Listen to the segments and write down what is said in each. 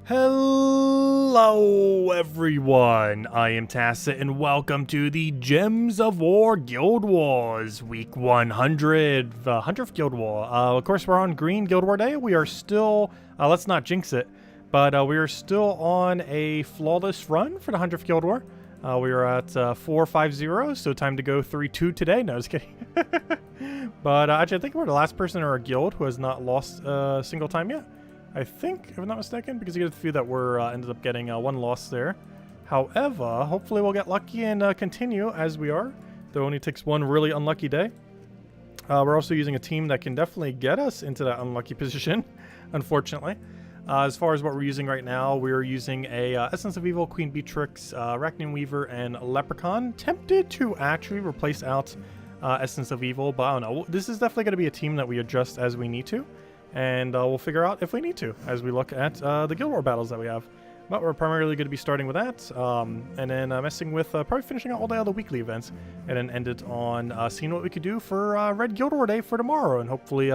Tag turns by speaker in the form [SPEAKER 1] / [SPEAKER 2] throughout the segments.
[SPEAKER 1] Hello everyone, I am Tacit and welcome to the Gems of War Guild Wars Week 100, the 100th Guild War. Of course we're on Green Guild War Day. We are still, let's not jinx it, but we are still on a flawless run for the 100th Guild War. We are at 450, so time to go 3-2 today. No, just kidding. But actually I think we're the last person in our guild who has not lost a single time yet. I think, if I'm not mistaken, because you get a few that were ended up getting one loss there. However, hopefully we'll get lucky and continue as we are. Though it only takes one really unlucky day. We're also using a team that can definitely get us into that unlucky position, unfortunately. As far as what we're using right now, we're using a Essence of Evil, Queen Beatrix, Arachnian Weaver, and Leprechaun. Tempted to actually replace out Essence of Evil, but I don't know. This is definitely going to be a team that we adjust as we need to. And we'll figure out if we need to as we look at the Guild War battles that we have. But we're primarily going to be starting with that, and then messing with probably finishing out all the other weekly events, and then end it on seeing what we could do for Red Guild War Day for tomorrow, and hopefully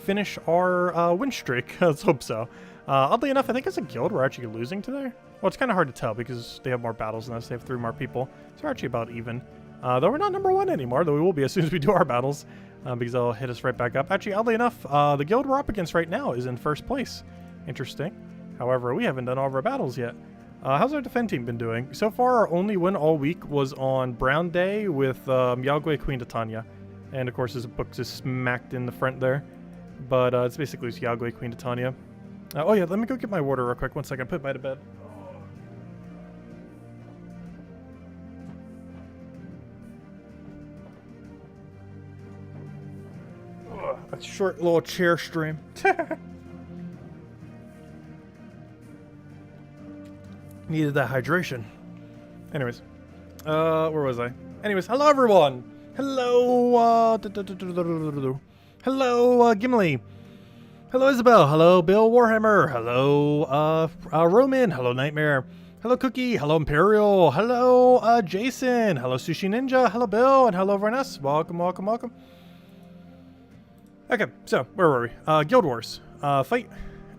[SPEAKER 1] finish our win streak. Let's hope so. Oddly enough, I think as a guild we're actually losing today. Well, it's kind of hard to tell because they have more battles than us. They have 3 more people, so we're actually about even. Though we're not number 1 anymore, though we will be as soon as we do our battles. Because they'll hit us right back up. Actually, oddly enough, the guild we're up against right now is in first place. Interesting. However, we haven't done all of our battles yet. How's our defend team been doing? So far, our only win all week was on Brown Day with Yagwe Queen Titania. And of course, his book just smacked in the front there. But it's basically just Yagwe Queen Titania. Oh yeah, let me go get my water real quick. 1 second, put by to bed. A short little chair stream. Needed that hydration. Anyways, where was I? Anyways, hello everyone. Hello, hello, Gimli. Hello, Isabel. Hello, Bill Warhammer. Hello, Roman. Hello, Nightmare. Hello, Cookie. Hello, Imperial. Hello, Jason. Hello, Sushi Ninja. Hello, Bill, and hello, everyone else. Welcome, welcome, welcome. Okay, so, where were we? Guild Wars. Fight.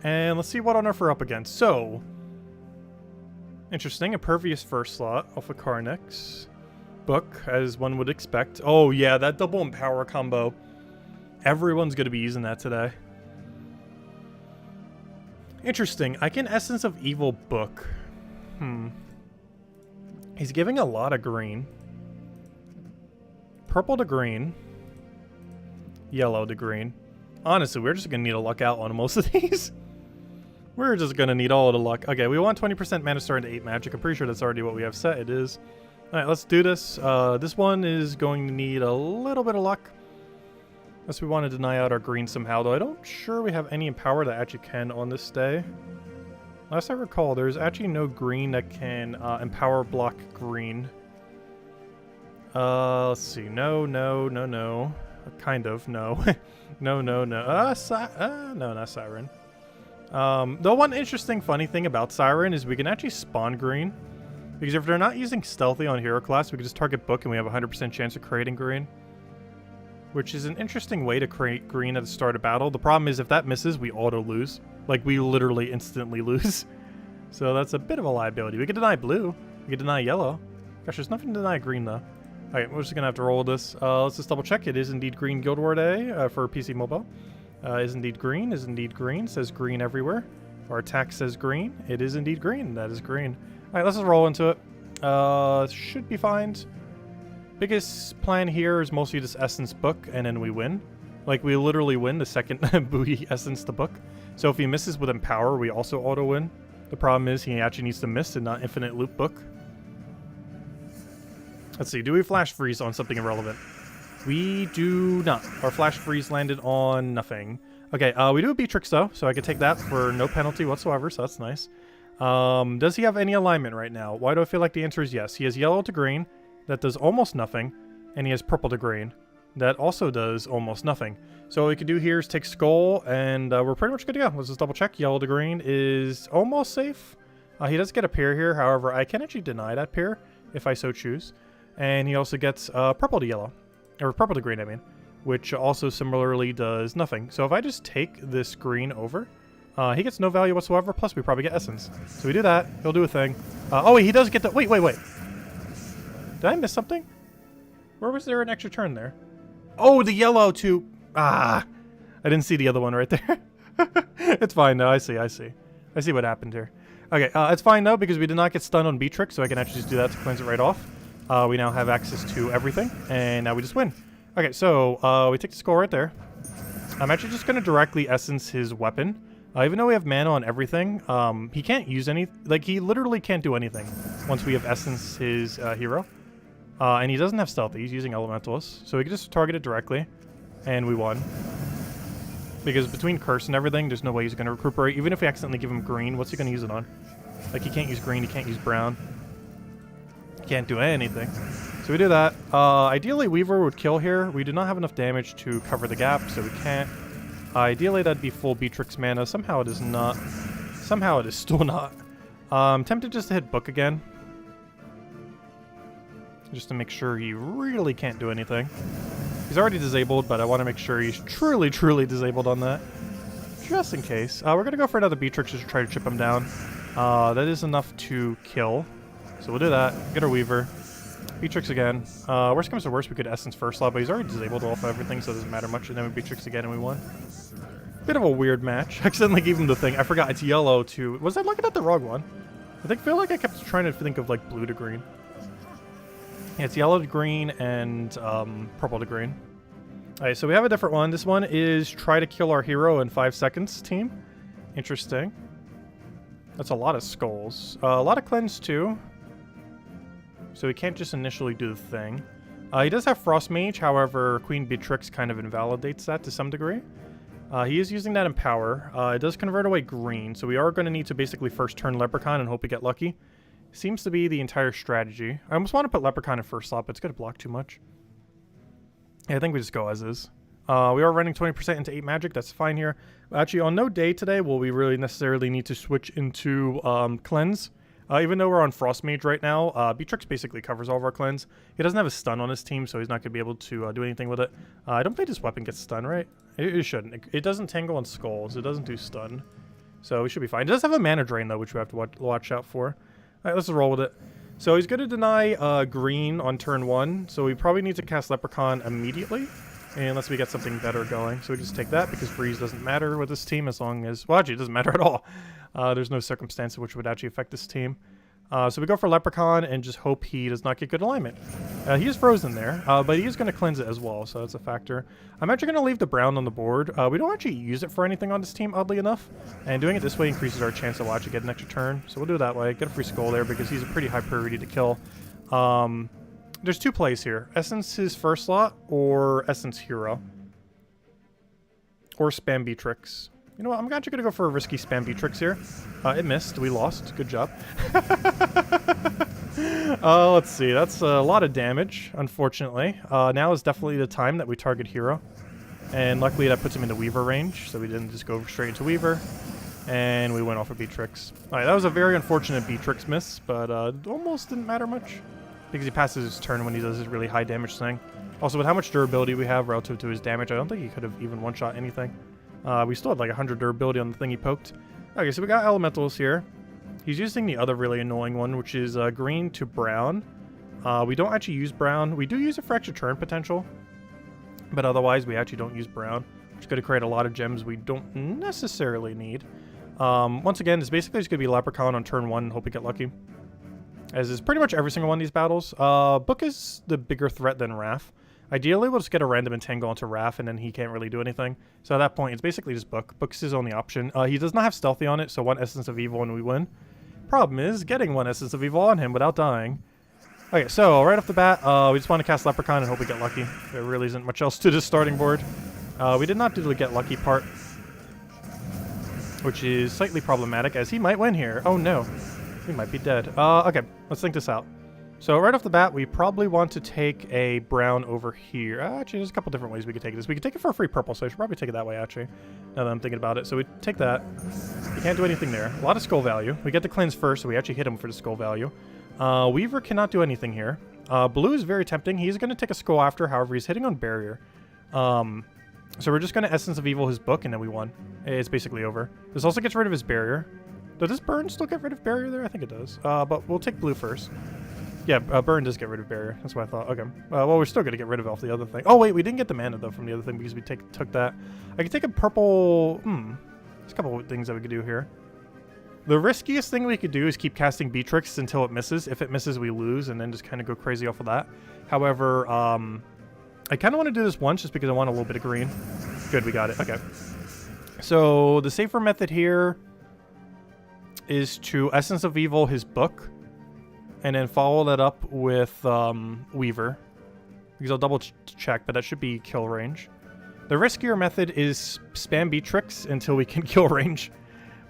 [SPEAKER 1] And let's see what on earth we're up against. So, interesting. Impervious first slot off of Karnix. Book, as one would expect. Oh, yeah, that double empower combo. Everyone's going to be using that today. Interesting. I can Essence of Evil Book. He's giving a lot of green. Purple to green. Yellow to green. Honestly, we're just gonna need a luck out on most of these. We're just gonna need all of the luck. Okay, we want 20% mana star into 8 magic. I'm pretty sure that's already what we have set. It is. Alright, let's do this. This one is going to need a little bit of luck. Unless we want to deny out our green somehow, though I don't sure we have any empower that actually can on this day. Last I recall, there's actually no green that can empower block green. Let's see. No, no, no, no. Kind of, no. No, no, no. No, not Siren. The one interesting, funny thing about Siren is we can actually spawn green. Because if they're not using Stealthy on Hero Class, we can just target Book and we have a 100% chance of creating green. Which is an interesting way to create green at the start of battle. The problem is if that misses, we auto-lose. Like, we literally instantly lose. So that's a bit of a liability. We can deny blue. We can deny yellow. Gosh, there's nothing to deny green, though. Alright, we're just gonna have to roll this. Let's just double check. It is indeed Green Guild War Day for PC Mobile. Is indeed green. Is indeed green. Says green everywhere. Our attack says green. It is indeed green. That is green. Alright, let's just roll into it. Should be fine. Biggest plan here is mostly just Essence Book, and then we win. Like, we literally win the second we Essence the Book. So if he misses with Empower, we also auto-win. The problem is he actually needs to miss and not Infinite Loop Book. Let's see, do we Flash Freeze on something irrelevant? We do not. Our Flash Freeze landed on nothing. Okay, we do a Beatrix though, so I can take that for no penalty whatsoever, so that's nice. Does he have any alignment right now? Why do I feel like the answer is yes? He has yellow to green, that does almost nothing, and he has purple to green. That also does almost nothing. So what we can do here is take Skull, and we're pretty much good to go. Let's just double check. Yellow to green is almost safe. He does get a pair here, however, I can actually deny that pair if I so choose. And he also gets purple to yellow. Or purple to green, I mean. Which also similarly does nothing. So if I just take this green over, He gets no value whatsoever, plus we probably get essence. So we do that. He'll do a thing. Oh, wait, he does get the... Wait. Did I miss something? Where was there an extra turn there? Oh, the yellow to... Ah, I didn't see the other one right there. It's fine, though. I see what happened here. Okay, it's fine, though, because we did not get stunned on B-Trick, so I can actually just do that to cleanse it right off. We now have access to everything, and now we just win. Okay, so we take the skull right there. I'm actually just going to directly essence his weapon. Even though we have mana on everything, he can't use any... Like, he literally can't do anything once we have essence his hero. And he doesn't have stealthy. He's using Elementalist. So we can just target it directly, and we won. Because between curse and everything, there's no way he's going to recuperate. Even if we accidentally give him green, what's he going to use it on? Like, he can't use green, he can't use brown. He can't do anything. So we do that. Ideally, Weaver would kill here. We do not have enough damage to cover the gap, so we can't. Ideally, that'd be full Beatrix mana. Somehow it is not. Somehow it is still not. I'm tempted just to hit Book again. Just to make sure he really can't do anything. He's already disabled, but I want to make sure he's truly disabled on that. Just in case. We're going to go for another Beatrix just to try to chip him down. That is enough to kill. So we'll do that. Get our Weaver. Beatrix again. Worst comes to worst, we could Essence first slot, but he's already disabled off everything, so it doesn't matter much. And then we Beatrix again and we won. Bit of a weird match. I accidentally gave him the thing. I forgot it's yellow to... Was I looking at the wrong one? I feel like I kept trying to think of like blue to green. Yeah, it's yellow to green and purple to green. Alright, so we have a different one. This one is try to kill our hero in 5 seconds team. Interesting. That's a lot of skulls. A lot of cleanse too. So he can't just initially do the thing. He does have Frost Mage, however, Queen Beatrix kind of invalidates that to some degree. He is using that in power. It does convert away green, so we are going to need to basically first turn Leprechaun and hope we get lucky. Seems to be the entire strategy. I almost want to put Leprechaun in first slot, but it's going to block too much. Yeah, I think we just go as is. We are running 20% into 8 magic. That's fine here. Actually, on no day today will we really necessarily need to switch into cleanse. Even though we're on Frost Mage right now, Beatrix basically covers all of our cleanse. He doesn't have a stun on his team, so he's not going to be able to do anything with it. I don't think his weapon gets stun, right? It shouldn't. It doesn't tangle on skulls. It doesn't do stun. So we should be fine. It does have a mana drain, though, which we have to watch out for. All right, let's roll with it. So he's going to deny green on turn 1, so we probably need to cast Leprechaun immediately, unless we get something better going. So we just take that, because freeze doesn't matter with this team as long as... Well, actually, it doesn't matter at all. There's no circumstance which would actually affect this team. So we go for Leprechaun and just hope he does not get good alignment. He is frozen there, but he is going to cleanse it as well, so that's a factor. I'm actually going to leave the brown on the board. We don't actually use it for anything on this team, oddly enough. And doing it this way increases our chance to actually get an extra turn. So we'll do it that way. Get a free skull there because he's a pretty high priority to kill. There's 2 plays here. Essence his first slot or Essence Hero. Or Spam Beatrix. You know what? I'm actually going to go for a risky Spam Beatrix here. It missed. We lost. Good job. Let's see. That's a lot of damage, unfortunately. Now is definitely the time that we target hero. And luckily that puts him into Weaver range, so we didn't just go straight into Weaver. And we went off of Beatrix. Alright, that was a very unfortunate Beatrix miss, but it almost didn't matter much. Because he passes his turn when he does his really high damage thing. Also, with how much durability we have relative to his damage, I don't think he could have even one-shot anything. We still had like 100 durability on the thing he poked. Okay, so we got Elementals here. He's using the other really annoying one, which is green to brown. We don't actually use brown. We do use it for extra turn potential. But otherwise, we actually don't use brown. Which is going to create a lot of gems we don't necessarily need. Once again, it's basically just going to be Leprechaun on turn 1 and hope we get lucky. As is pretty much every single one of these battles. Book is the bigger threat than Wrath. Ideally, we'll just get a random entangle onto Wrath, and then he can't really do anything. So at that point, it's basically just Book. Book's his only option. He does not have Stealthy on it, so 1 Essence of Evil and we win. Problem is, getting 1 Essence of Evil on him without dying. Okay, so right off the bat, we just want to cast Leprechaun and hope we get lucky. There really isn't much else to this starting board. We did not do the get lucky part, which is slightly problematic, as he might win here. Oh no, he might be dead. Okay, let's think this out. So right off the bat, we probably want to take a brown over here. Actually, there's a couple different ways we could take this. We could take it for a free purple, so I should probably take it that way, actually, now that I'm thinking about it. So we take that. We can't do anything there. A lot of skull value. We get the cleanse first, so we actually hit him for the skull value. Weaver cannot do anything here. Blue is very tempting. He's going to take a skull after, however, he's hitting on barrier. So we're just going to Essence of Evil his book, and then we won. It's basically over. This also gets rid of his barrier. Does this burn still get rid of barrier there? I think it does. But we'll take blue first. Yeah, burn does get rid of barrier. That's what I thought. Okay. Well, we're still going to get rid of the other thing. Oh, wait, we didn't get the mana, though, from the other thing because we took that. I could take a purple... There's a couple of things that we could do here. The riskiest thing we could do is keep casting Beatrix until it misses. If it misses, we lose, and then just kind of go crazy off of that. However, I kind of want to do this once just because I want a little bit of green. Good, we got it. Okay. So the safer method here is to Essence of Evil his book and then follow that up with Weaver. Because I'll double check, but that should be kill range. The riskier method is spam Beatrix until we can kill range.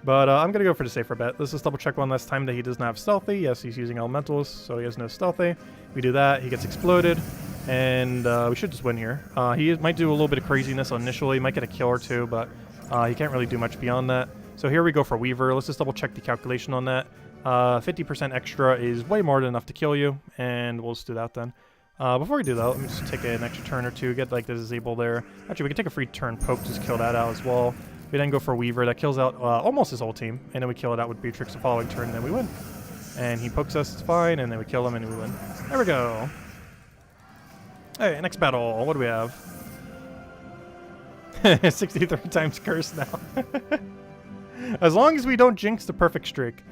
[SPEAKER 1] But I'm going to go for the safer bet. Let's just double check one last time that he does not have stealthy. Yes, he's using elementals, so he has no stealthy. We do that, he gets exploded. And we should just win here. He might do a little bit of craziness initially. He might get a kill or two, but he can't really do much beyond that. So here we go for Weaver. Let's just double check the calculation on that. 50% extra is way more than enough to kill you, and we'll just do that then. Before we do that, let me just take an extra turn or two, get like the disable there. Actually, we can take a free turn poke, just kill that out as well. We then go for Weaver. That kills out almost his whole team, and then we kill it out with Beatrix the following turn, and then we win. And he pokes us, it's fine, and then we kill him, and we win. There we go. Hey, next battle. What do we have? 63 times curse now. As long as we don't jinx the perfect streak.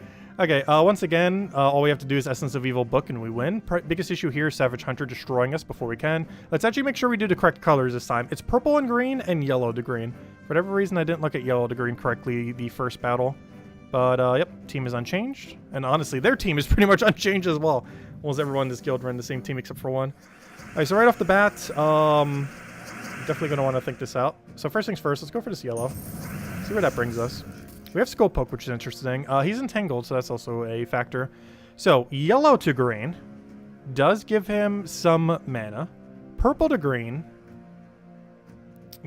[SPEAKER 1] Okay, once again, all we have to do is Essence of Evil book and we win. Biggest issue here is Savage Hunter destroying us before we can. Let's actually make sure we do the correct colors this time. It's purple and green and yellow to green. For whatever reason, I didn't look at yellow to green correctly the first battle. But, yep, team is unchanged. And honestly, their team is pretty much unchanged as well. Almost everyone in this guild ran the same team except for one. Alright, so right off the bat, definitely going to want to think this out. So first things first, let's go for this yellow. See where that brings us. We have Skull Poke, which is interesting. He's entangled, so that's also a factor. So, yellow to green does give him some mana. Purple to green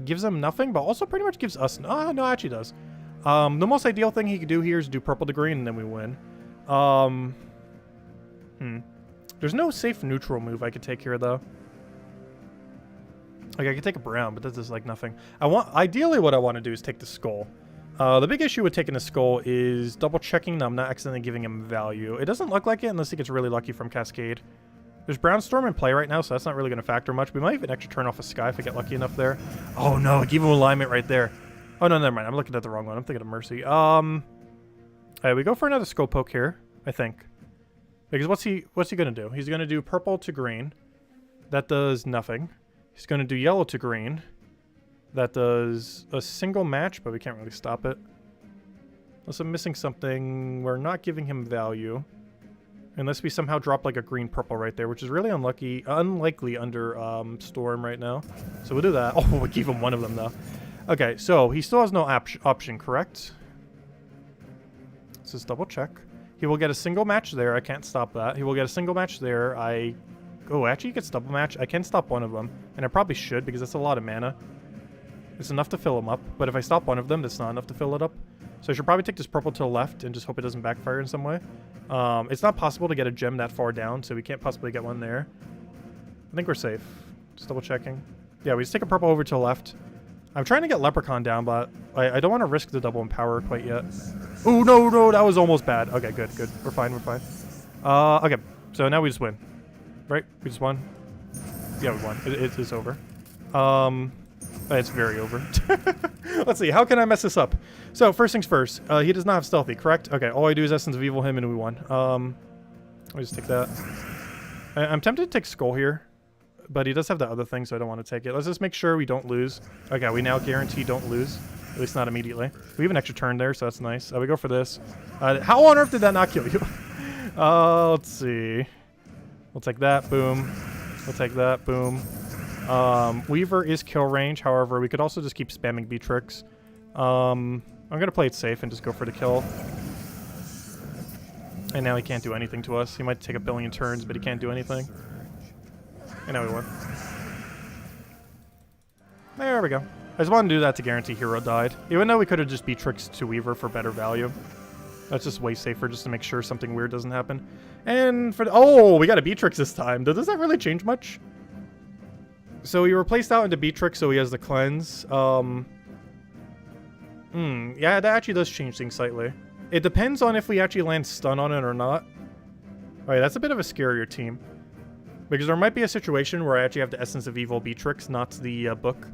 [SPEAKER 1] gives him nothing, but also pretty much gives us... no, actually does. The most ideal thing he could do here is do purple to green, and then we win. There's no safe neutral move I could take here, though. Like, I could take a brown, but this is, like, nothing. Ideally, what I want to do is take the skull. The big issue with taking the skull is double-checking that I'm not accidentally giving him value. It doesn't look like it unless he gets really lucky from Cascade. There's Brownstorm in play right now, so that's not really going to factor much. We might even actually turn off a Sky if I get lucky enough there. Oh, no, I gave him alignment right there. Oh, no, never mind. I'm looking at the wrong one. I'm thinking of Mercy. We go for another Skull Poke here, I think. Because what's he going to do? He's going to do purple to green. That does nothing. He's going to do yellow to green. That does a single match, but we can't really stop it. Unless I'm missing something, we're not giving him value. Unless we somehow drop like a green-purple right there, which is really unlikely under Storm right now. So we'll do that. Oh, we gave him one of them, though. Okay, so he still has no option, correct? Let's just double check. He will get a single match there. I can't stop that. He will get a single match there. Oh, actually, he gets double match. I can stop one of them. And I probably should, because that's a lot of mana. It's enough to fill them up, but if I stop one of them, that's not enough to fill it up. So I should probably take this purple to the left and just hope it doesn't backfire in some way. It's not possible to get a gem that far down, so we can't possibly get one there. I think we're safe. Just double checking. Yeah, we just take a purple over to the left. I'm trying to get Leprechaun down, but I don't want to risk the double empower quite yet. Oh, no, that was almost bad. Okay, good. We're fine. Okay, so now we just win. Right? We just won? Yeah, we won. It's over. It's very over. Let's see. How can I mess this up? So, first things first. He does not have stealthy, correct? Okay, all I do is Essence of Evil him and we won. Let me just take that. I'm tempted to take Skull here, but he does have the other thing, so I don't want to take it. Let's just make sure we don't lose. Okay, we now guarantee don't lose. At least not immediately. We have an extra turn there, so that's nice. We go for this. How on earth did that not kill you? Let's see. We'll take that. Boom. We'll take that. Boom. Weaver is kill range, however, we could also just keep spamming Beatrix. I'm going to play it safe and just go for the kill. And now he can't do anything to us. He might take a billion turns, but he can't do anything. And now we won. There we go. I just wanted to do that to guarantee Hero died. Even though we could have just Beatrix to Weaver for better value. That's just way safer, just to make sure something weird doesn't happen. And for oh, we got a Beatrix this time. Does that really change much? So he replaced out into Beatrix, so he has the cleanse. Yeah, that actually does change things slightly. It depends on if we actually land stun on it or not. Alright, that's a bit of a scarier team. Because there might be a situation where I actually have the Essence of Evil Beatrix, not the book.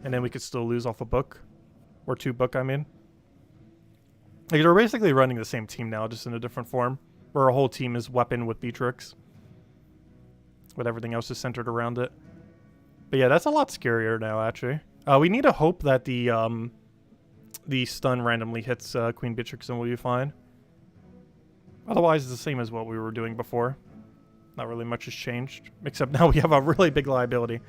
[SPEAKER 1] And then we could still lose off a book. Or 2 book, I mean. Like, they're basically running the same team now, just in a different form. Where our whole team is weapon with Beatrix. But everything else is centered around it. But yeah, that's a lot scarier now, actually. We need to hope that the stun randomly hits Queen Beatrix and we'll be fine. Otherwise, it's the same as what we were doing before. Not really much has changed. Except now we have a really big liability.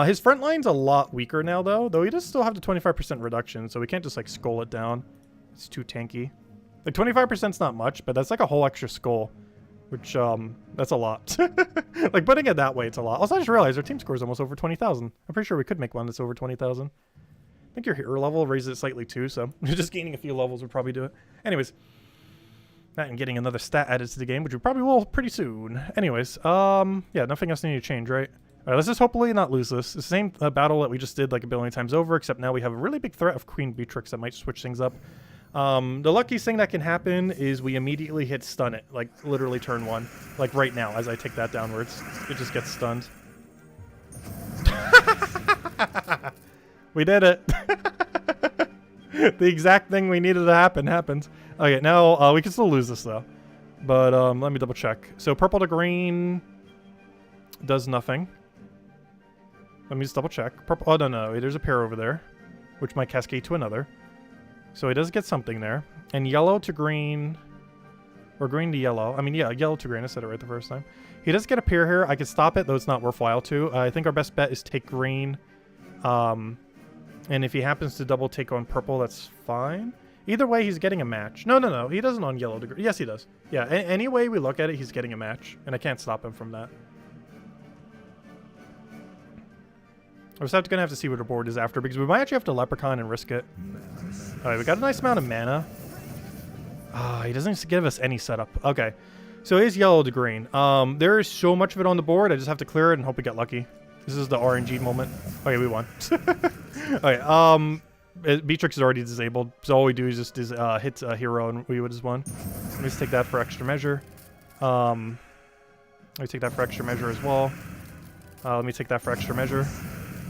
[SPEAKER 1] His front line's a lot weaker now, though he does still have the 25% reduction, so we can't just, like, skull it down. It's too tanky. Like, 25%'s not much, but that's, like, a whole extra skull. Which, that's a lot. Like, putting it that way, it's a lot. Also, I just realized our team score is almost over 20,000. I'm pretty sure we could make one that's over 20,000. I think your hero level raises it slightly, too, so just gaining a few levels would probably do it. Anyways. That and getting another stat added to the game, which we probably will pretty soon. Anyways, yeah, nothing else needed to change, right? Alright, let's just hopefully not lose this. It's the same battle that we just did like a billion times over, except now we have a really big threat of Queen Beatrix that might switch things up. The luckiest thing that can happen is we immediately hit stun it, like literally turn 1. Like right now, as I take that downwards. It just gets stunned. We did it! The exact thing we needed to happen happened. Okay, now we can still lose this though. But let me double check. So purple to green does nothing. Let me just double check. Purple, oh no, there's a pair over there, which might cascade to another. So he does get something there. And yellow to green, or green to yellow. I mean, yeah, yellow to green. I said it right the first time. He does get a pair here. I could stop it, though it's not worthwhile to. I think our best bet is take green. And if he happens to double take on purple, that's fine. Either way, he's getting a match. No. He doesn't on yellow to green. Yes, he does. Yeah, any way we look at it, he's getting a match. And I can't stop him from that. We're just going to have to see what the board is after, because we might actually have to Leprechaun and risk it. Alright, we got a nice amount of mana. He doesn't give us any setup. Okay. So it is yellow to green. There is so much of it on the board, I just have to clear it and hope we get lucky. This is the RNG moment. Okay, we won. Okay, Beatrix is already disabled, so all we do is just hit a hero and we would just won. Let me just take that for extra measure. Let me take that for extra measure as well. Let me take that for extra measure.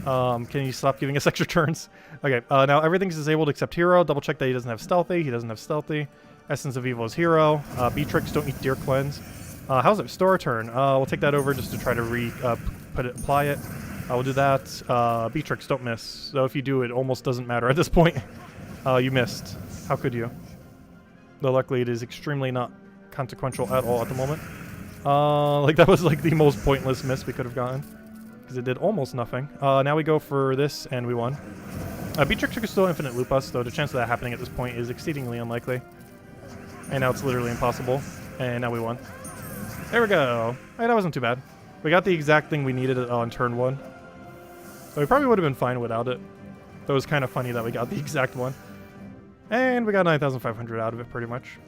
[SPEAKER 1] Can you stop giving us extra turns? Okay, now everything's disabled except hero. Double check that he doesn't have stealthy. He doesn't have stealthy. Essence of Evil is hero. Beatrix, don't need Deer Cleanse. How's it? Store a turn. We'll take that over just to try to apply it. We'll do that. Beatrix, don't miss. So if you do, it almost doesn't matter at this point. You missed. How could you? Though luckily it is extremely not consequential at all at the moment. Like that was like the most pointless miss we could have gotten. Because it did almost nothing. Now we go for this and we won. Beatrix could still infinite loop us, though the chance of that happening at this point is exceedingly unlikely. And now it's literally impossible. And now we won. There we go. Hey, that wasn't too bad. We got the exact thing we needed on turn 1. So we probably would have been fine without it. Though it was kind of funny that we got the exact one. And we got 9,500 out of it pretty much.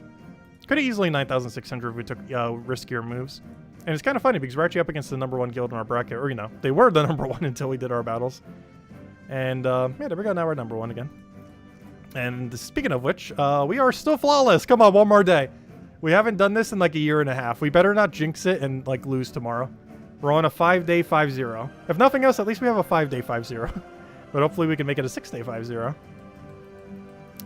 [SPEAKER 1] Could have easily 9,600 if we took riskier moves. And it's kind of funny because we're actually up against the #1 guild in our bracket. Or, you know, they were the #1 until we did our battles. And, yeah, there we go. Now we're #1 again. And speaking of which, we are still flawless. Come on, one more day. We haven't done this in like a year and a half. We better not jinx it and like lose tomorrow. We're on a 5-day 5-0. If nothing else, at least we have a 5-day 5-0. But hopefully we can make it a 6-day 5-0.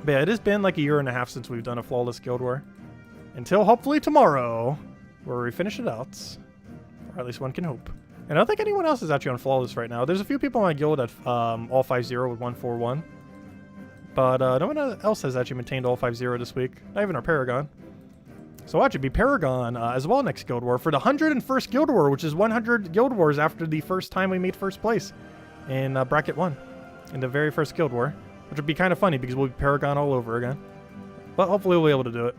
[SPEAKER 1] But yeah, it has been like a year and a half since we've done a flawless guild war. Until hopefully tomorrow, where we finish it out. Or at least one can hope. And I don't think anyone else is actually on flawless right now. There's a few people in my guild at all 5-0 with 1-4-1. But no one else has actually maintained all 5-0 this week. Not even our Paragon. So watch it be Paragon as well next Guild War for the 101st Guild War, which is 100 Guild Wars after the first time we made first place in Bracket 1. In the very first Guild War. Which would be kind of funny because we'll be Paragon all over again. But hopefully we'll be able to do it.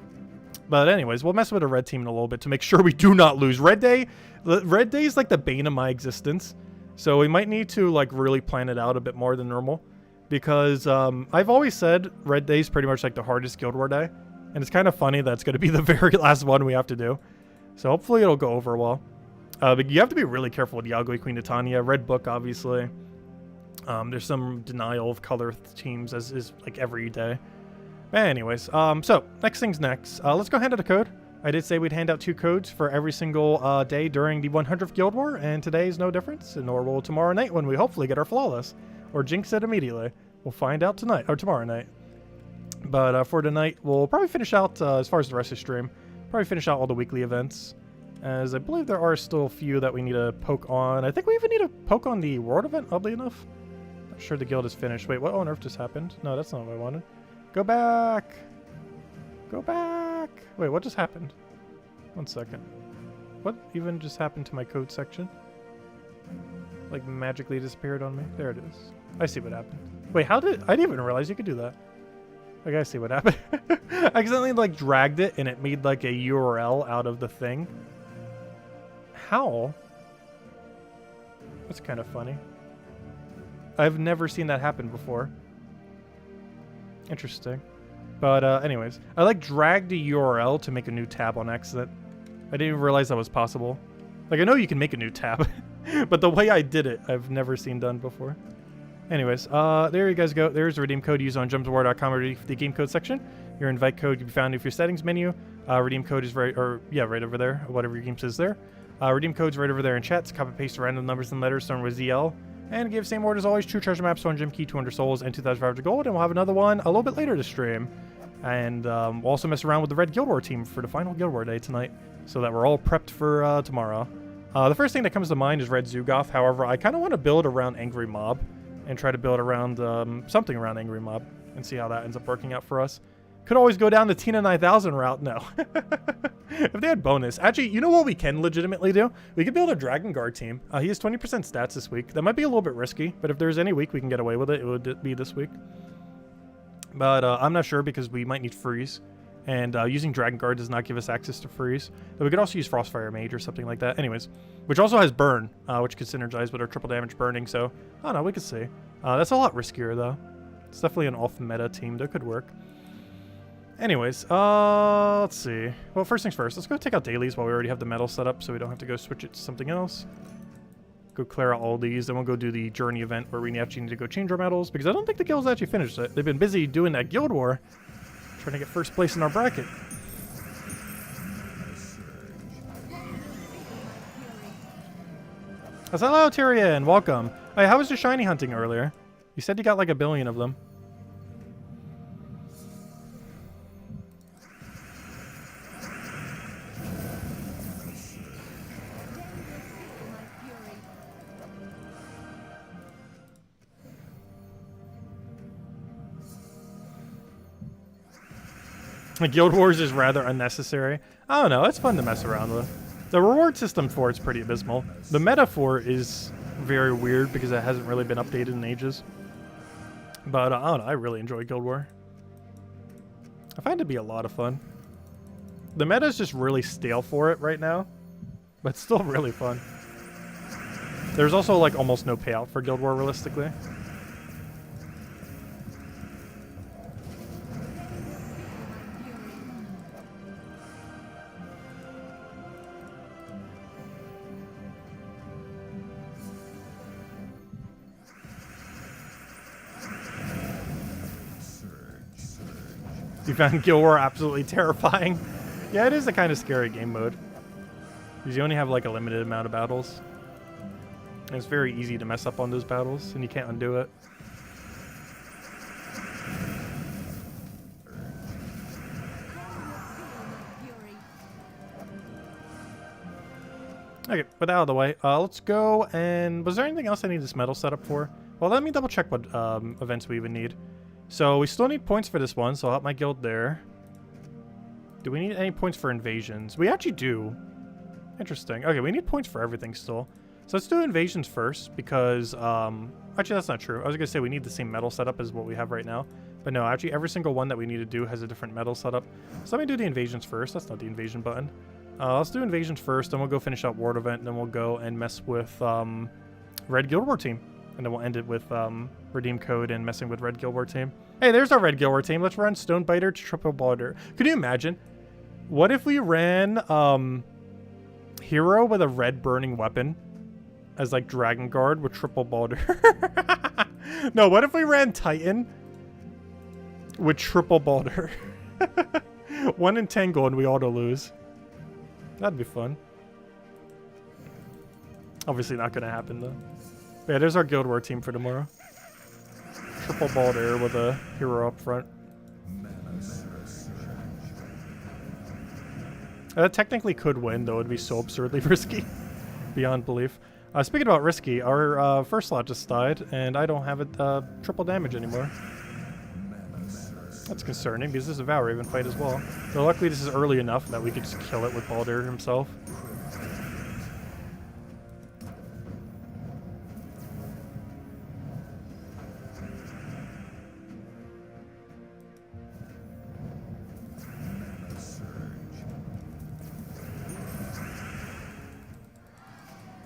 [SPEAKER 1] But anyways, we'll mess with the red team in a little bit to make sure we do not lose. Red Day is like the bane of my existence. So we might need to like really plan it out a bit more than normal. Because I've always said Red Day is pretty much like the hardest Guild War day. And it's kind of funny that it's going to be the very last one we have to do. So hopefully it'll go over well. But you have to be really careful with Yagui, Queen Titania, Red Book, obviously. There's some denial of color teams as is like every day. But anyways, so next thing's next. Let's go hand out a code. I did say we'd hand out 2 codes for every single day during the 100th Guild War, and today is no difference, nor will tomorrow night when we hopefully get our flawless. Or jinx it immediately. We'll find out tonight, or tomorrow night. But for tonight, we'll probably finish out, as far as the rest of the stream, probably finish out all the weekly events. As I believe there are still a few that we need to poke on. I think we even need to poke on the world event, oddly enough. Not sure the guild is finished. Wait, what on earth just happened? No, that's not what I wanted. Go back! Go back! Wait, what just happened? 1 second. What even just happened to my code section? Like magically disappeared on me? There it is. I see what happened. Wait, how did... I didn't even realize you could do that. Like, I see what happened. I accidentally, like, dragged it and it made, like, a URL out of the thing. How? That's kind of funny. I've never seen that happen before. Interesting. But, anyways. I, like, dragged a URL to make a new tab on accident. I didn't even realize that was possible. Like, I know you can make a new tab. But the way I did it, I've never seen done before. Anyways, there you guys go. There's the redeem code used on gemsofwar.com or the game code section. Your invite code can be found in your settings menu. Redeem code is right over there. Whatever your game says there. Redeem code's right over there in chats. Copy paste random numbers and letters starting with ZL. And give same order as always. True treasure maps, 1 gem key, 200 souls, and 2,500 gold. And we'll have another one a little bit later this stream. And we'll also mess around with the Red Guild War team for the final Guild War day tonight, so that we're all prepped for tomorrow. The first thing that comes to mind is Red Zugoth. However, I kind of want to build around Angry Mob and try to build around something around Angry Mob and see how that ends up working out for us. Could always go down the Tina 9000 route. No. If they had bonus. Actually, you know what we can legitimately do? We could build a Dragon Guard team. He has 20% stats this week. That might be a little bit risky, but if there's any week we can get away with it, it would be this week. But I'm not sure because we might need freeze. And using Dragon Guard does not give us access to freeze. But we could also use Frostfire Mage or something like that. Anyways, which also has burn, which could synergize with our triple damage burning. So, I don't know, we could see. That's a lot riskier, though. It's definitely an off-meta team that could work. Anyways, let's see. Well, first things first, let's go take out dailies while we already have the metal set up so we don't have to go switch it to something else. Go clear out all these, then we'll go do the journey event where we actually need to go change our medals, because I don't think the guild's actually finished it. They've been busy doing that Guild War, trying to get first place in our bracket. Hello, Tyrion, welcome. Hey, how was your shiny hunting earlier? You said you got like 1 billion of them. The Guild Wars is rather unnecessary. I don't know, it's fun to mess around with. The reward system for it's pretty abysmal. The meta for it is very weird because it hasn't really been updated in ages. But I don't know, I really enjoy Guild War. I find it to be a lot of fun. The meta is just really stale for it right now, but it's still really fun. There's also like almost no payout for Guild War realistically. You found Guild War absolutely terrifying. Yeah, it is a kind of scary game mode. Because you only have like a limited amount of battles. And it's very easy to mess up on those battles, and you can't undo it. Okay, with that out of the way, let's go and... Was there anything else I need this medal set up for? Well, let me double check what events we even need. So we still need points for this one, so I'll help my guild there. Do we need any points for invasions? We actually do. Interesting. Okay, we need points for everything still. So let's do invasions first, because... actually, that's not true. I was going to say we need the same medal setup as what we have right now. But no, actually, every single one that we need to do has a different medal setup. So let me do the invasions first. That's not the invasion button. Let's do invasions first, then we'll go finish out World Event, and then we'll go and mess with Red Guild War team. And then we'll end it with redeem code and messing with Red Guild War team. Hey, there's our Red Guild War team. Let's run Stonebiter to Triple Boulder. Could you imagine? What if we ran Hero with a red burning weapon as like Dragon Guard with Triple Boulder? No, what if we ran Titan with triple Baldur? 1 in 10 gold and we auto lose. That'd be fun. Obviously not gonna happen though. But yeah, there's our Guild War team for tomorrow. Triple Baldur with a hero up front. That technically could win, though it'd be so absurdly risky. Beyond belief. Speaking about risky, our first slot just died, and I don't have it triple damage anymore. That's concerning, because this is a Vow Raven fight as well. So luckily this is early enough that we could just kill it with Baldur himself.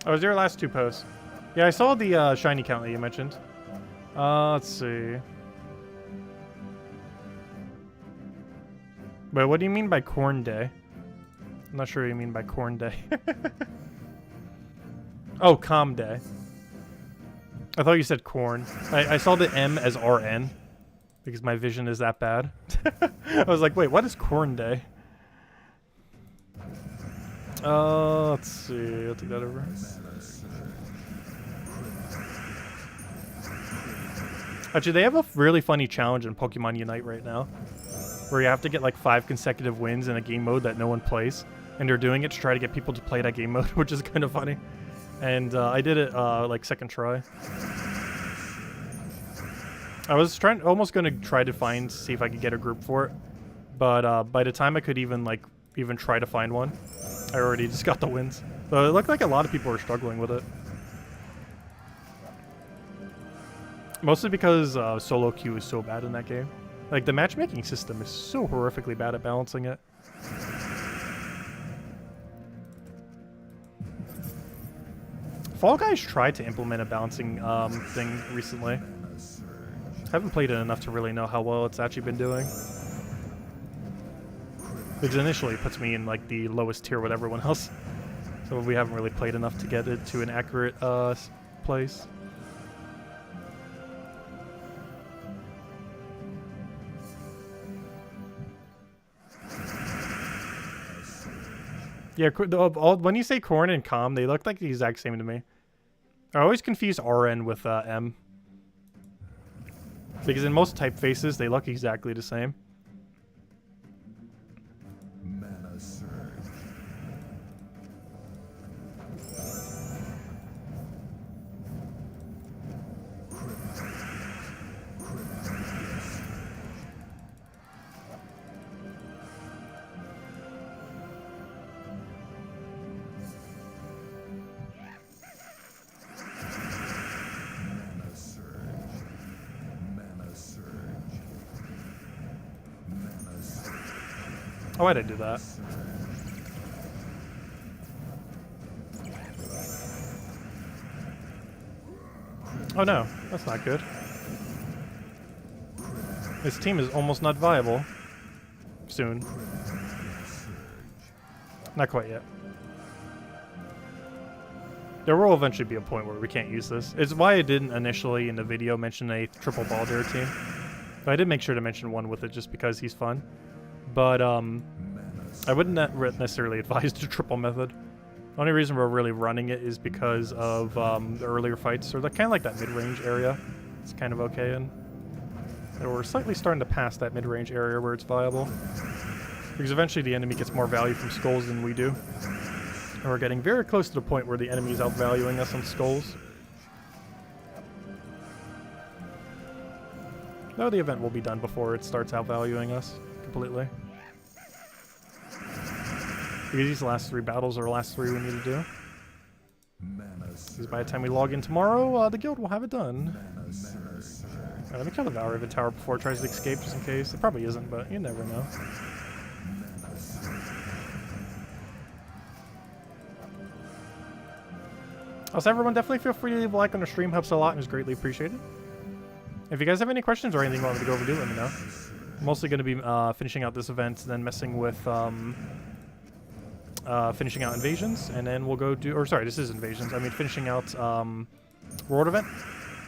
[SPEAKER 1] Oh, was your last 2 posts? Yeah, I saw the shiny count that you mentioned. Let's see. Wait, what do you mean by corn day? I'm not sure what you mean by corn day. Oh, calm day. I thought you said corn. I saw the M as RN because my vision is that bad. I was like, wait, what is corn day? Let's see. I'll take that over. Actually, they have a really funny challenge in Pokemon Unite right now, where you have to get like 5 consecutive wins in a game mode that no one plays, and they're doing it to try to get people to play that game mode, which is kind of funny. And I did it like second try. I was almost going to try to see if I could get a group for it, but by the time I could even try to find one, I already just got the wins. So it looked like a lot of people were struggling with it. Mostly because solo queue is so bad in that game. Like, the matchmaking system is so horrifically bad at balancing it. Fall Guys tried to implement a balancing thing recently. Haven't played it enough to really know how well it's actually been doing. Because initially it puts me in like the lowest tier with everyone else. So we haven't really played enough to get it to an accurate place. Yeah, when you say corn and calm, they look like the exact same to me. I always confuse RN with M. Because in most typefaces, they look exactly the same. Oh, why did I do that? Oh no, that's not good. This team is almost not viable. Soon. Not quite yet. There will eventually be a point where we can't use this. It's why I didn't initially in the video mention a triple Baldur team. But I did make sure to mention one with it just because he's fun. But I wouldn't necessarily advise the triple method. The only reason we're really running it is because of the earlier fights, or kind of like that mid-range area. It's kind of okay in. And we're slightly starting to pass that mid-range area where it's viable. Because eventually the enemy gets more value from skulls than we do. And we're getting very close to the point where the enemy is outvaluing us on skulls. No, the event will be done before it starts outvaluing us completely. Because these last 3 battles are the last 3 we need to do. Because by the time we log in tomorrow, the guild will have it done. Right, let me kill the Vow Raven tower before it tries to escape, just in case. It probably isn't, but you never know. Also, everyone, definitely feel free to leave a like on the stream. Helps a lot and is greatly appreciated. If you guys have any questions or anything you want me to go over, let me know. I'm mostly going to be finishing out this event, then messing with finishing out invasions, and then we'll go do, or sorry, this is invasions. I mean finishing out world event,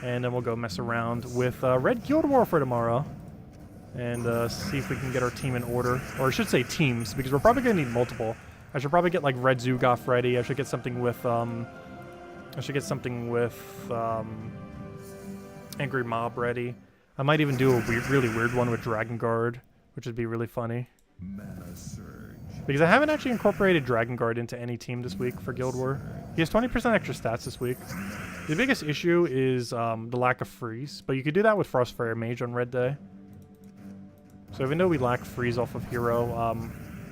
[SPEAKER 1] And then we'll go mess around with Red Guild War for tomorrow. And see if we can get our team in order. Or I should say teams, because we're probably going to need multiple. I should probably get like Red Zugoff ready. I should get something with Angry Mob ready. I might even do a really weird one with Dragon Guard, which would be really funny. Because I haven't actually incorporated Dragon Guard into any team this week for Guild War. He has 20% extra stats this week. The biggest issue is the lack of freeze, but you could do that with Frostfire Mage on Red Day. So even though we lack freeze off of hero,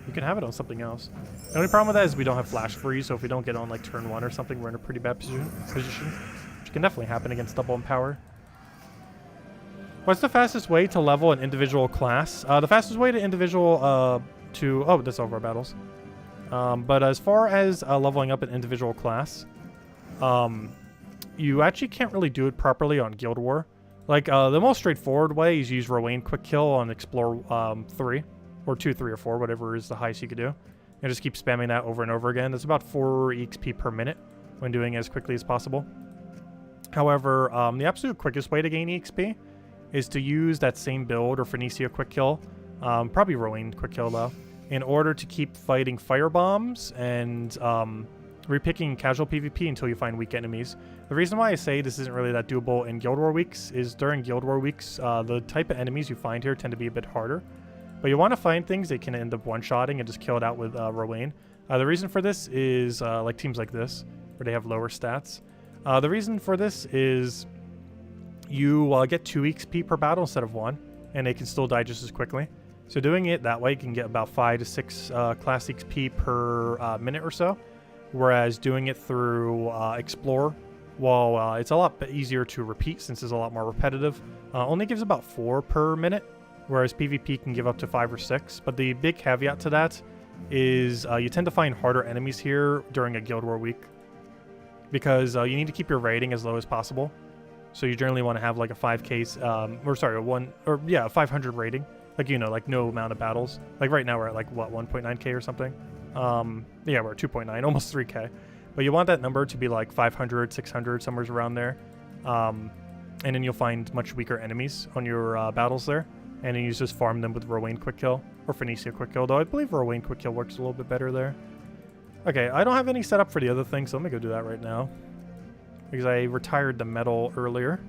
[SPEAKER 1] you can have it on something else. The only problem with that is we don't have flash freeze, so if we don't get on like turn 1 or something, we're in a pretty bad position, which can definitely happen against double empower. What's the fastest way to level an individual class? The fastest way to individual oh, that's all of our battles. But as far as leveling up an individual class, you actually can't really do it properly on Guild War. Like, the most straightforward way is use Rowain Quick Kill on Explore 3, or 2, 3, or 4, whatever is the highest you could do. And just keep spamming that over and over again. That's about 4 EXP per minute when doing it as quickly as possible. However, the absolute quickest way to gain EXP is to use that same build or Phoenicia Quick Kill, probably Rowain Quick Kill though, in order to keep fighting firebombs and repicking casual PvP until you find weak enemies. The reason why I say this isn't really that doable in Guild War weeks is during Guild War weeks, the type of enemies you find here tend to be a bit harder. But you want to find things that can end up one-shotting and just kill it out with Rowain. The reason for this is like teams like this, where they have lower stats. The reason for this is you get 2 XP per battle instead of 1, and they can still die just as quickly. So doing it that way, you can get about 5 to 6 class XP per minute or so. Whereas doing it through Explore, while it's a lot easier to repeat since it's a lot more repetitive, only gives about 4 per minute, whereas PvP can give up to 5 or 6. But the big caveat to that is you tend to find harder enemies here during a Guild War week, because you need to keep your rating as low as possible. So you generally want to have like a 5k, or sorry, a 500 rating. Like, you know, like no amount of battles. Like right now we're at like, what, 1.9k or something? Yeah, we're at 2.9, almost 3k. But you want that number to be like 500, 600, somewhere around there. And then you'll find much weaker enemies on your battles there. And then you just farm them with Rowain Quick Kill or Phoenicia Quick Kill, though I believe Rowain Quick Kill works a little bit better there. Okay, I don't have any set up for the other thing, so let me go do that right now. Because I retired the metal earlier,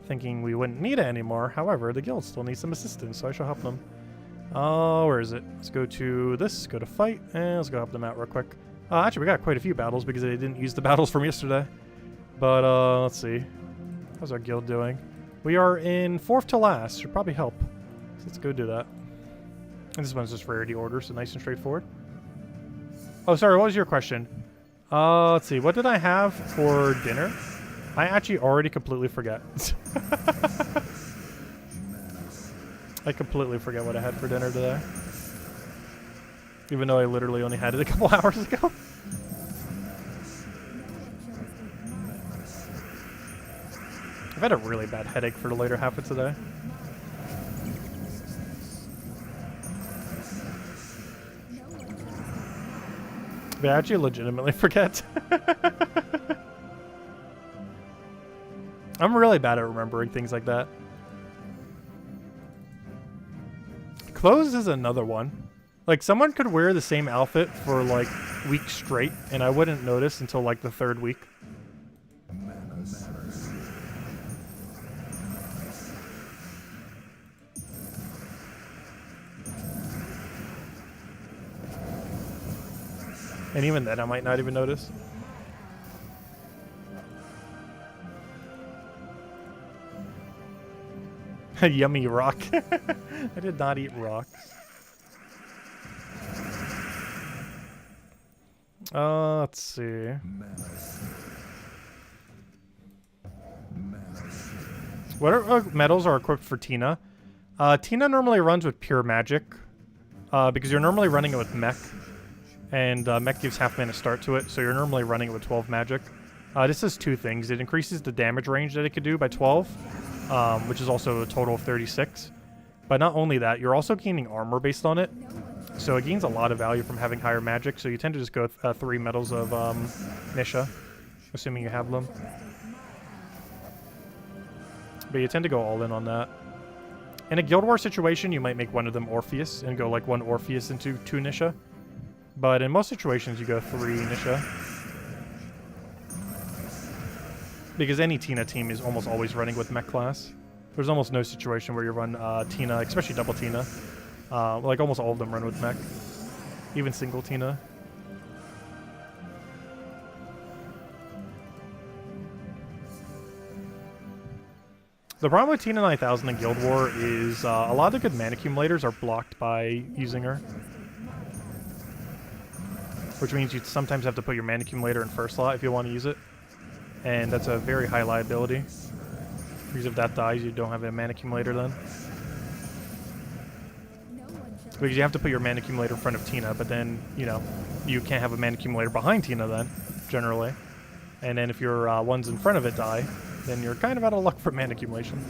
[SPEAKER 1] thinking we wouldn't need it anymore. However, the guild still needs some assistance, so I shall help them. Where is it? Let's go to this, go to fight, and let's go help them out real quick. Actually, we got quite a few battles because they didn't use the battles from yesterday. But, let's see. How's our guild doing? We are in 4th to last. Should probably help. So let's go do that. And this one's just rarity order, so nice and straightforward. Oh, sorry, what was your question? Let's see. What did I have for dinner? I actually already completely forget. I completely forget what I had for dinner today. Even though I literally only had it a couple hours ago. I've had a really bad headache for the later half of today. But I actually legitimately forget. I'm really bad at remembering things like that. Clothes is another one. Like, someone could wear the same outfit for, like, weeks straight, and I wouldn't notice until, like, the 3rd week. And even then, I might not even notice. A yummy rock. I did not eat rocks. Let's see. What medals are equipped for Tina? Tina normally runs with pure magic, because you're normally running it with mech. And mech gives half mana start to it, so you're normally running it with 12 magic. This does 2 things. It increases the damage range that it could do by 12, which is also a total of 36. But not only that, you're also gaining armor based on it. So it gains a lot of value from having higher magic, so you tend to just go 3 medals of Nisha, assuming you have them. But you tend to go all in on that. In a Guild War situation, you might make one of them Orpheus and go like 1 Orpheus into 2 Nisha. But in most situations, you go 3 Nisha. Because any Tina team is almost always running with mech class. There's almost no situation where you run Tina, especially double Tina. Like almost all of them run with mech. Even single Tina. The problem with Tina 9000 in Guild War is a lot of good mana accumulators are blocked by using her. Which means you sometimes have to put your mana accumulator in first slot if you want to use it. And that's a very high liability. Because if that dies, you don't have a mana accumulator then. Because you have to put your mana accumulator in front of Tina, but then, you know, you can't have a mana accumulator behind Tina then, generally. And then if your ones in front of it die, then you're kind of out of luck for mana accumulation.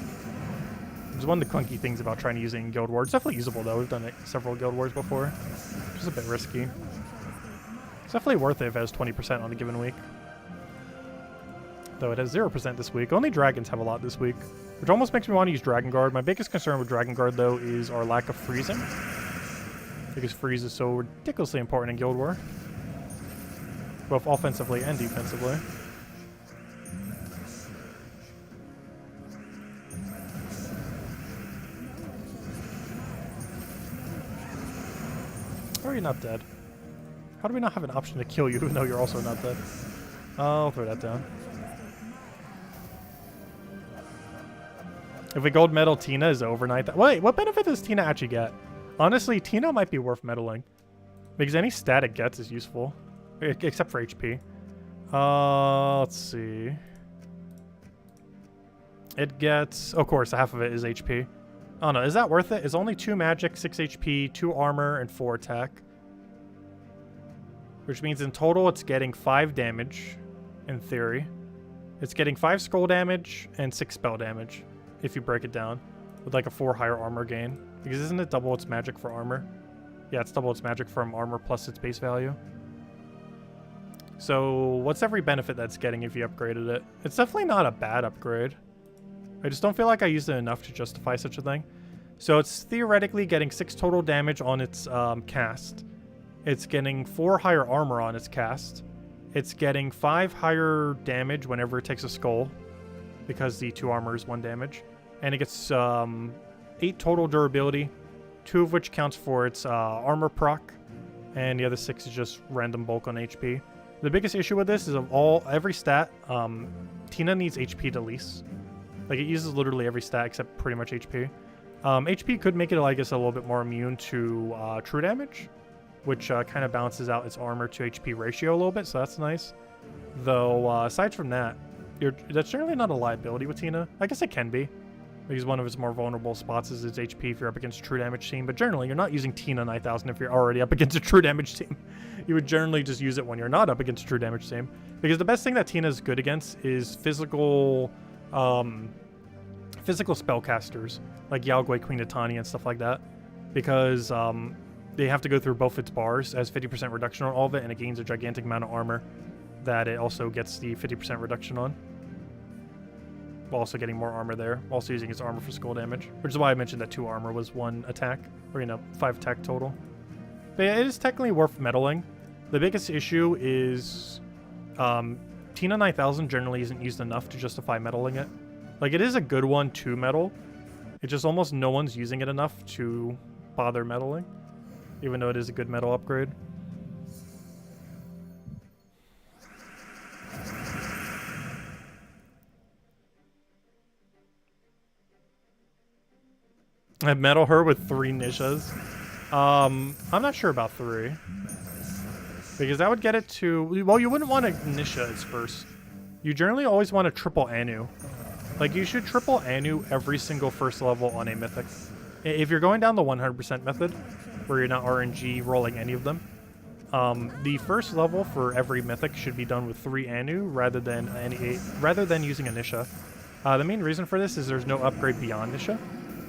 [SPEAKER 1] It's one of the clunky things about trying to use it in Guild War. It's definitely usable though. We've done it several Guild Wars before. Just a bit risky. It's definitely worth it if it has 20% on a given week. Though it has 0% this week. Only dragons have a lot this week, which almost makes me want to use Dragon Guard. My biggest concern with Dragon Guard though is our lack of freezing. Because freeze is so ridiculously important in Guild War. Both offensively and defensively. How are you not dead? How do we not have an option to kill you even though you're also not dead? I'll throw that down. If we gold medal Tina is overnight. Wait, what benefit does Tina actually get? Honestly, Tina might be worth medaling. Because any stat it gets is useful. Except for HP. Let's see. It gets... Of course, half of it is HP. Oh no, is that worth it? It's only 2 magic, 6 HP, 2 armor, and 4 attack. Which means in total it's getting 5 damage, in theory. It's getting 5 skull damage and 6 spell damage, if you break it down. With like a 4 higher armor gain. Because isn't it double its magic for armor? Yeah, it's double its magic from armor plus its base value. So, what's every benefit that's getting if you upgraded it? It's definitely not a bad upgrade. I just don't feel like I used it enough to justify such a thing. So it's theoretically getting 6 total damage on its cast. It's getting 4 higher armor on its cast. It's getting 5 higher damage whenever it takes a skull. Because the 2 armor is 1 damage. And it gets 8 total durability. 2 of which counts for its armor proc. And the other 6 is just random bulk on HP. The biggest issue with this is of every stat, Tina needs HP to lease. Like, it uses literally every stat except pretty much HP. HP could make it, I guess, a little bit more immune to true damage, which kind of balances out its armor to HP ratio a little bit, so that's nice. Though, aside from that, that's generally not a liability with Tina. I guess it can be, because one of its more vulnerable spots is its HP if you're up against a true damage team, but generally, you're not using Tina 9000 if you're already up against a true damage team. You would generally just use it when you're not up against a true damage team, because the best thing that Tina is good against is physical spellcasters like Yao-Gui, Queen Titania, and stuff like that, because they have to go through both its bars as 50% reduction on all of it, and it gains a gigantic amount of armor that it also gets the 50% reduction on, while also getting more armor there, also using its armor for skull damage, which is why I mentioned that 2 armor was 1 attack, or 5 attack total. But yeah, it is technically worth medaling. The biggest issue is Tina 9000 generally isn't used enough to justify medaling it. Like, it is a good one to medal. It's just almost no one's using it enough to bother medaling, even though it is a good medal upgrade. I medal her with 3 Nishas. I'm not sure about 3. Because that would get it to... Well, you wouldn't want a Nisha as first. You generally always want a triple Anu. Like, you should triple Anu every single first level on a mythic. If you're going down the 100% method, where you're not RNG rolling any of them, the first level for every mythic should be done with 3 Anu rather than using a Nisha. The main reason for this is there's no upgrade beyond Nisha,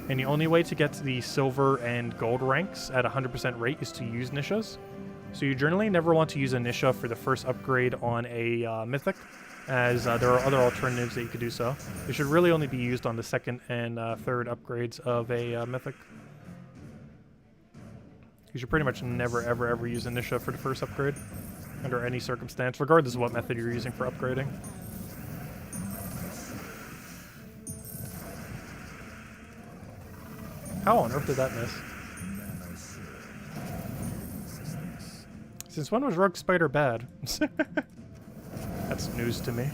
[SPEAKER 1] and the only way to get to the silver and gold ranks at 100% rate is to use Nishas. So you generally never want to use a Nisha for the first upgrade on a mythic, as there are other alternatives that you could do so. It should really only be used on the second and third upgrades of a mythic. You should pretty much never, ever, ever use Initiative for the first upgrade, under any circumstance, regardless of what method you're using for upgrading. How on earth did that miss? Since when was Rogue Spider bad? That's news to me.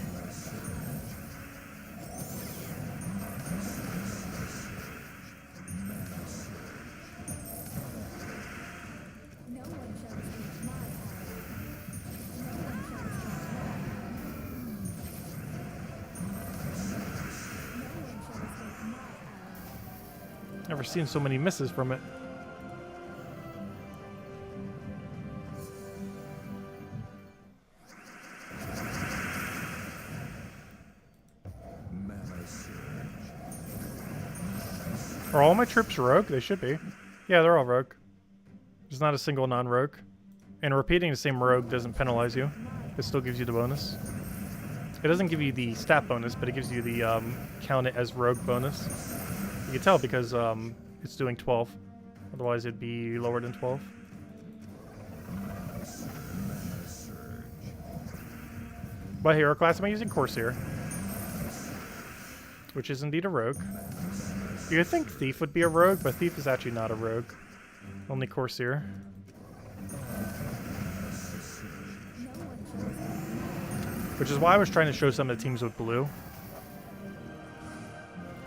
[SPEAKER 1] Never seen so many misses from it. Are all my troops rogue? They should be. Yeah, they're all rogue. There's not a single non-rogue. And repeating the same rogue doesn't penalize you. It still gives you the bonus. It doesn't give you the stat bonus, but it gives you the count it as rogue bonus. You can tell because it's doing 12. Otherwise it'd be lower than 12. What hero class am I using? Corsair. Which is indeed a rogue. You'd think Thief would be a rogue, but Thief is actually not a rogue. Only Corsair. Which is why I was trying to show some of the teams with blue.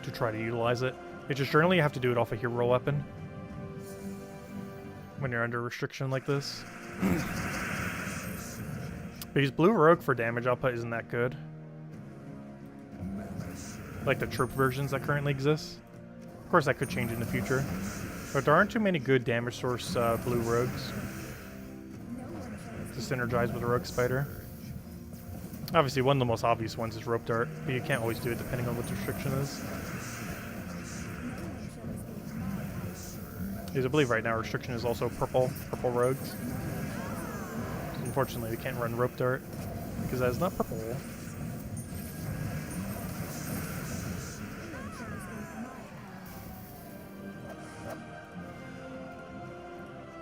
[SPEAKER 1] To try to utilize it. It's just generally you have to do it off a hero weapon. When you're under restriction like this. Because blue rogue for damage output isn't that good. Like the troop versions that currently exist. Of course, that could change in the future, but there aren't too many good damage source blue rogues to synergize with a rogue spider. Obviously, one of the most obvious ones is rope dart, but you can't always do it depending on what the restriction is. Because I believe right now restriction is also purple rogues. Unfortunately, we can't run rope dart because that is not purple.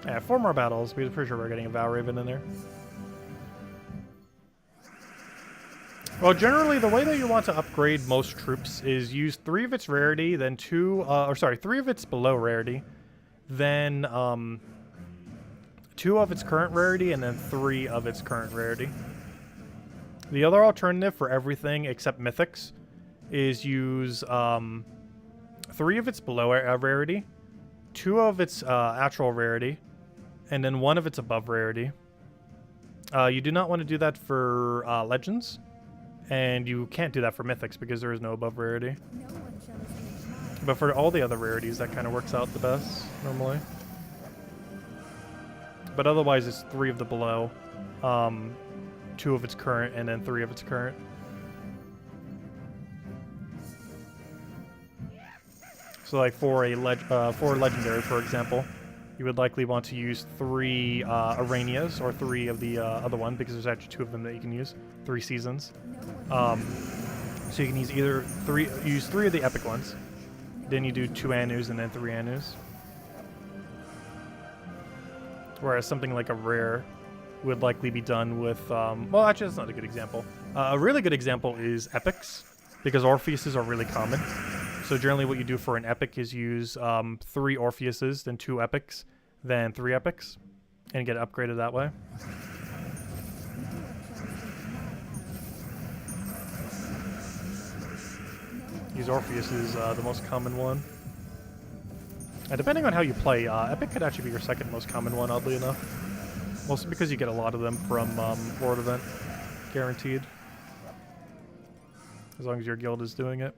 [SPEAKER 1] Yeah, 4 more battles. We're pretty sure we're getting a Valraven in there. Well, generally, the way that you want to upgrade most troops is use 3 of its rarity, then 3 of its below rarity, then 2 of its current rarity, and then 3 of its current rarity. The other alternative for everything except mythics is use 3 of its below rarity, 2 of its actual rarity, and then 1 of its above rarity. You do not want to do that for legends, and you can't do that for mythics because there is no above rarity. But for all the other rarities, that kind of works out the best normally. But otherwise, it's 3 of the below, 2 of its current, and then 3 of its current. So, like for a for legendary, for example, you would likely want to use 3 Aranias or 3 of the other one because there's actually 2 of them that you can use. 3 seasons. So you can use either 3 of the epic ones. Then you do 2 Anus and then 3 Anus. Whereas something like a rare would likely be done with, well, actually that's not a good example. A really good example is epics, because Orpheuses are really common. So generally what you do for an epic is use 3 Orpheuses, then 2 epics, then 3 epics, and get upgraded that way. Use Orpheus is the most common one. And depending on how you play, epic could actually be your second most common one, oddly enough. Mostly because you get a lot of them from World Event, guaranteed. As long as your guild is doing it.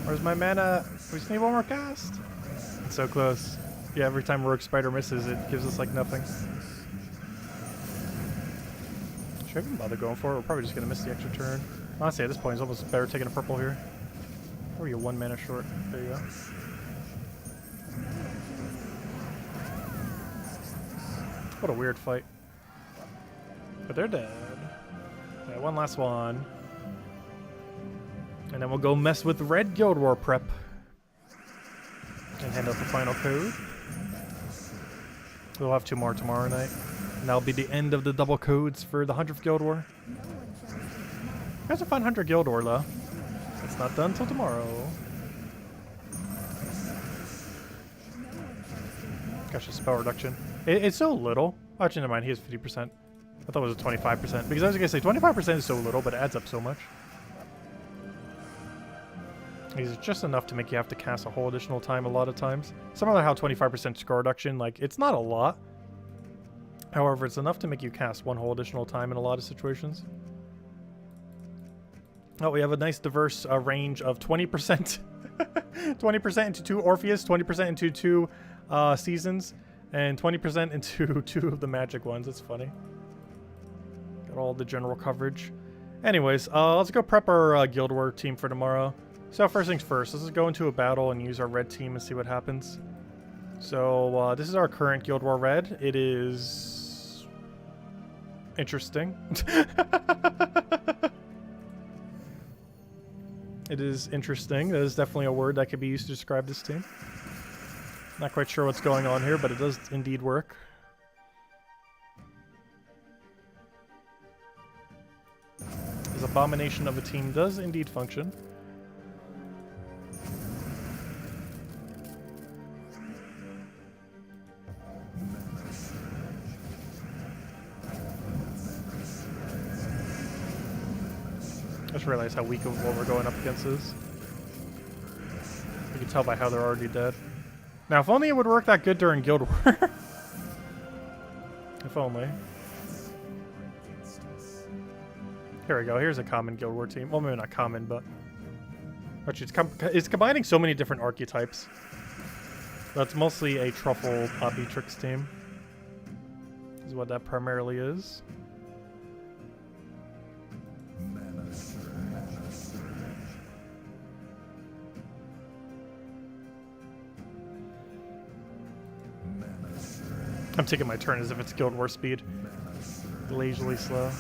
[SPEAKER 1] Where's my mana? We just need one more cast. It's so close. Yeah, every time Rogue Spider misses, it gives us like nothing. Should I even bother going for it? We're probably just gonna miss the extra turn. Honestly, at this point, it's almost better taking a purple here. Or you're 1 mana short. There you go. What a weird fight. But they're dead. Yeah, one last one. And then we'll go mess with Red Guild War prep. And hand out the final code. We'll have 2 more tomorrow night. And that'll be the end of the double codes for the 100th Guild War. There's a fun 100 Guild War though. It's not done till tomorrow. Gosh, a spell reduction. It's so little. Actually, never mind. He has 50%. I thought it was a 25%. Because I was going to say 25% is so little, but it adds up so much. It's just enough to make you have to cast a whole additional time a lot of times. Similar to how 25% score reduction, like, it's not a lot. However, it's enough to make you cast one whole additional time in a lot of situations. Oh, we have a nice diverse range of 20%. 20% into 2 Orpheus, 20% into 2 Seasons, and 20% into 2 of the magic ones. That's funny. Got all the general coverage. Anyways, let's go prep our Guild War team for tomorrow. So first things first, let's just go into a battle and use our red team and see what happens. So this is our current Guild War red. It is interesting. It is interesting. That is definitely a word that could be used to describe this team. Not quite sure what's going on here, but it does indeed work. This abomination of a team does indeed function. I just realized how weak of what we're going up against is. You can tell by how they're already dead. Now, if only it would work that good during Guild War. If only. Here we go. Here's a common Guild War team. Well, maybe not common, but... Actually, it's combining so many different archetypes. That's mostly a Truffle Beatrix team. Is what that primarily is. I'm taking my turn as if it's Guild War speed. Lazily slow.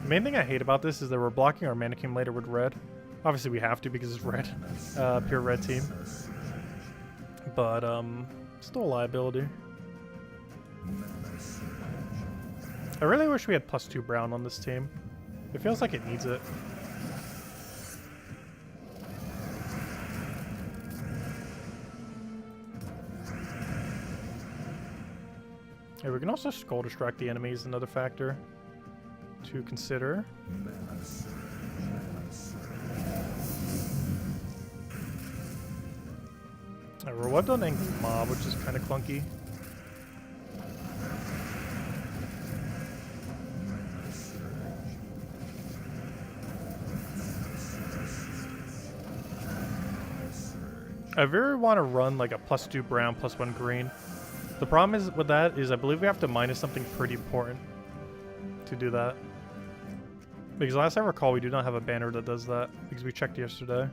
[SPEAKER 1] The main thing I hate about this is that we're blocking our mana accumulator with red. Obviously we have to because it's red. Pure red team. But, still a liability. I really wish we had +2 brown on this team. It feels like it needs it. Yeah, we can also Skull Distract the enemy is another factor to consider. We're webbed on Angry Mob, which is kind of clunky. I really want to run like a +2 brown, +1 green. The problem is with that is I believe we have to minus something pretty important to do that. Because last I recall, we do not have a banner that does that because we checked yesterday.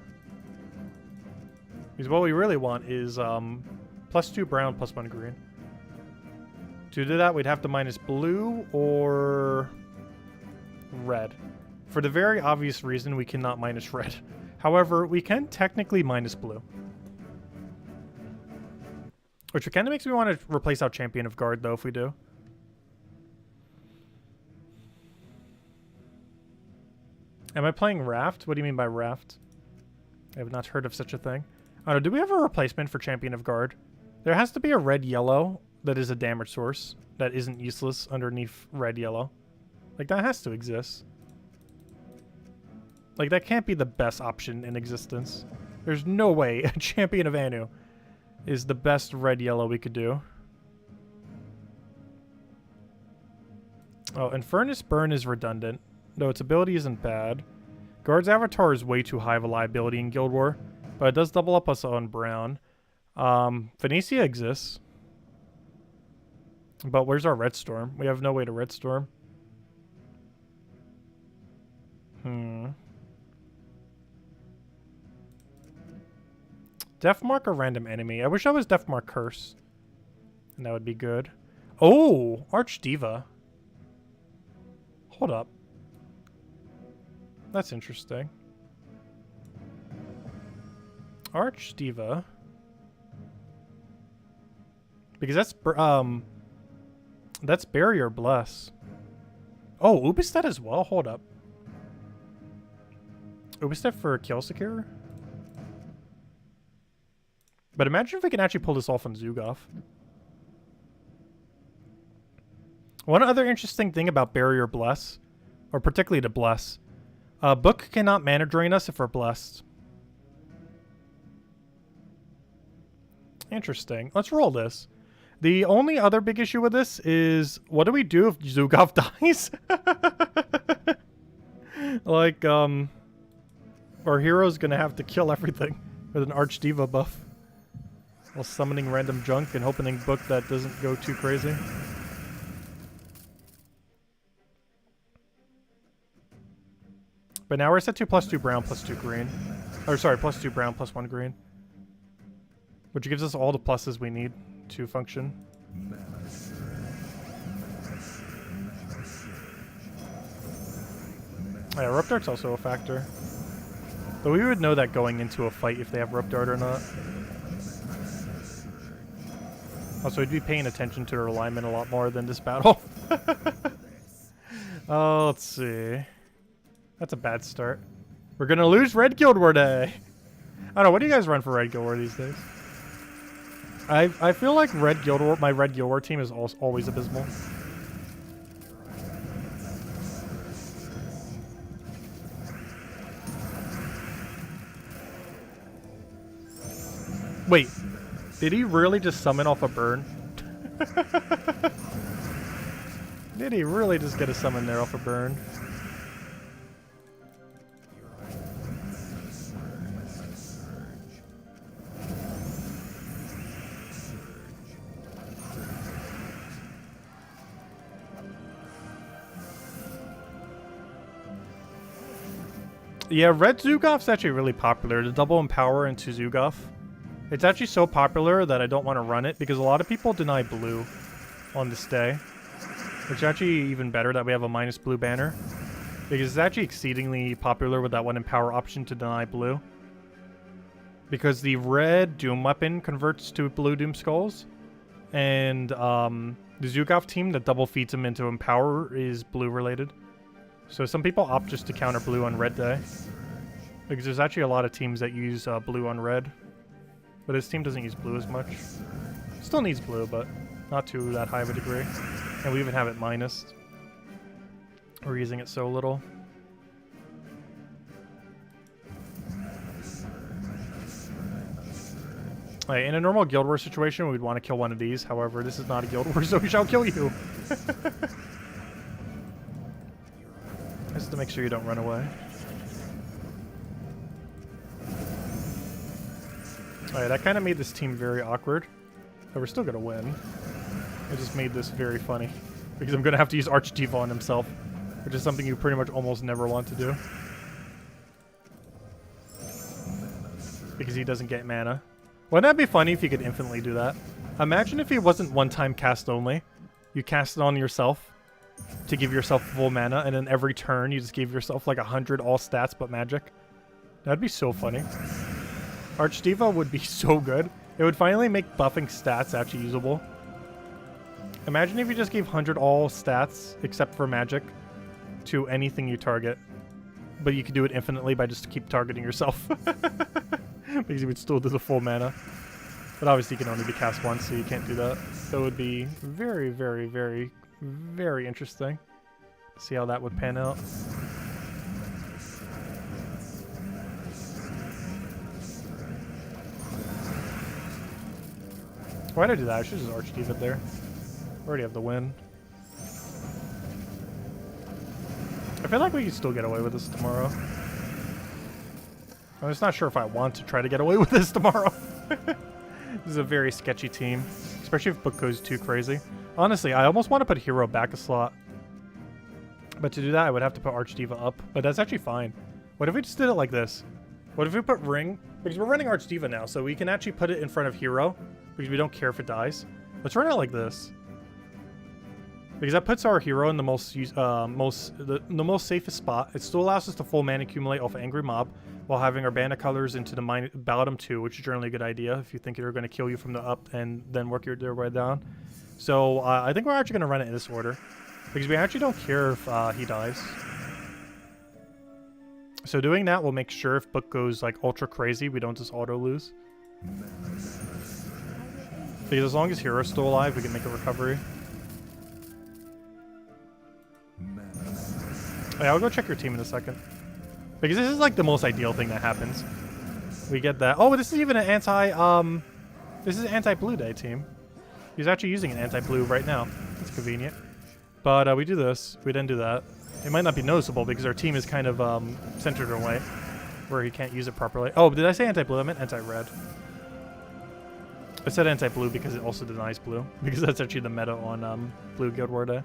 [SPEAKER 1] Because what we really want is +2 brown, +1 green. To do that, we'd have to minus blue or red. For the very obvious reason, we cannot minus red. However, we can technically minus blue. Which kind of makes me want to replace our Champion of Guard, though, if we do. Am I playing Raft? What do you mean by Raft? I have not heard of such a thing. I don't know, do we have a replacement for Champion of Guard? There has to be a red-yellow that is a damage source that isn't useless underneath red-yellow. Like, that has to exist. Like, that can't be the best option in existence. There's no way a Champion of Anu is the best red-yellow we could do. Oh, and Furnace Burn is redundant, though its ability isn't bad. Guard's avatar is way too high of a liability in Guild War, but it does double up us on brown. Phoenicia exists. But where's our Red Storm? We have no way to Red Storm. Deathmark or random enemy? I wish I was Deathmark Curse. And that would be good. Oh! Archdiva. Hold up. That's interesting. Archdiva. Because that's Barrier Bless. Oh, Ubistet as well? Hold up. Ubistet for Kill Secure? But imagine if we can actually pull this off on Zugov. One other interesting thing about Barrier Bless, or particularly to Bless, Book cannot mana drain us if we're blessed. Interesting. Let's roll this. The only other big issue with this is, what do we do if Zugov dies? Like, our hero's gonna have to kill everything with an Archdiva buff. While summoning random junk and hoping Book that doesn't go too crazy. But now we're set to +2 brown, +2 green. Or sorry, +2 brown, +1 green. Which gives us all the pluses we need to function. Yeah, Rope Dart's also a factor. But we would know that going into a fight if they have Rope Dart or not. Also, we'd be paying attention to their alignment a lot more than this battle. Oh, let's see. That's a bad start. We're gonna lose Red Guild War Day. I don't know, what do you guys run for Red Guild War these days? I feel like Red Guild War, my Red Guild War team is always abysmal. Wait, did he really just summon off a burn? Did he really just get a summon there off a burn? Yeah, Red Zugov's actually really popular. The double Empower into Zugov. It's actually so popular that I don't want to run it because a lot of people deny blue on this day. Which is actually even better that we have a -blue banner. Because it's actually exceedingly popular with that one Empower option to deny blue. Because the red Doom weapon converts to blue Doom Skulls. And the Zugov team that double feeds him into Empower is blue related. So some people opt just to counter blue on red day. Because there's actually a lot of teams that use blue on red. But this team doesn't use blue as much. Still needs blue, but not to that high of a degree. And we even have it minused. We're using it so little. Right, in a normal Guild War situation, we'd want to kill one of these. However, this is not a Guild War, so we shall kill you. Just to make sure you don't run away. Alright, that kind of made this team very awkward. But we're still going to win. It just made this very funny. Because I'm going to have to use Archdiva on himself. Which is something you pretty much almost never want to do. Because he doesn't get mana. Wouldn't that be funny if you could infinitely do that? Imagine if he wasn't one-time cast only. You cast it on yourself to give yourself full mana, and then every turn you just give yourself like 100 all stats but magic. That'd be so funny. Archdiva would be so good. It would finally make buffing stats actually usable. Imagine if you just gave 100 all stats except for magic to anything you target. But you could do it infinitely by just keep targeting yourself. Because you would still do the full mana. But obviously you can only be cast once, so you can't do that. So it would be very, very, very, very interesting. See how that would pan out. Why did I do that? I should just Archdiva it there. Already have the win. I feel like we can still get away with this tomorrow. I'm just not sure if I want to try to get away with this tomorrow. This is a very sketchy team, especially if book goes too crazy. Honestly, I almost want to put hero back a slot. But to do that, I would have to put Archdiva up. But that's actually fine. What if we just did it like this? What if we put Ring? Because we're running Archdiva now, so we can actually put it in front of hero. Because we don't care if it dies. Let's run it like this. Because that puts our hero in the most safest spot. It still allows us to full mana accumulate off Angry Mob while having our Bandit colors into the bottom 2, which is generally a good idea if you think they're going to kill you from the up and then work their way down. So I think we're actually going to run it in this order. Because we actually don't care if he dies. So doing that will make sure if book goes like ultra crazy, we don't just auto lose. Because as long as hero's still alive, we can make a recovery. Hey, I'll go check your team in a second. Because this is like the most ideal thing that happens. We get that. Oh, this is even an this is an anti-blue day team. He's actually using an anti-blue right now. It's convenient. But we do this. We didn't do that. It might not be noticeable because our team is kind of centered away where he can't use it properly. Oh, did I say anti-blue? I meant anti-red. I said anti-blue because it also denies blue. Because that's actually the meta on Blue Guild War Day.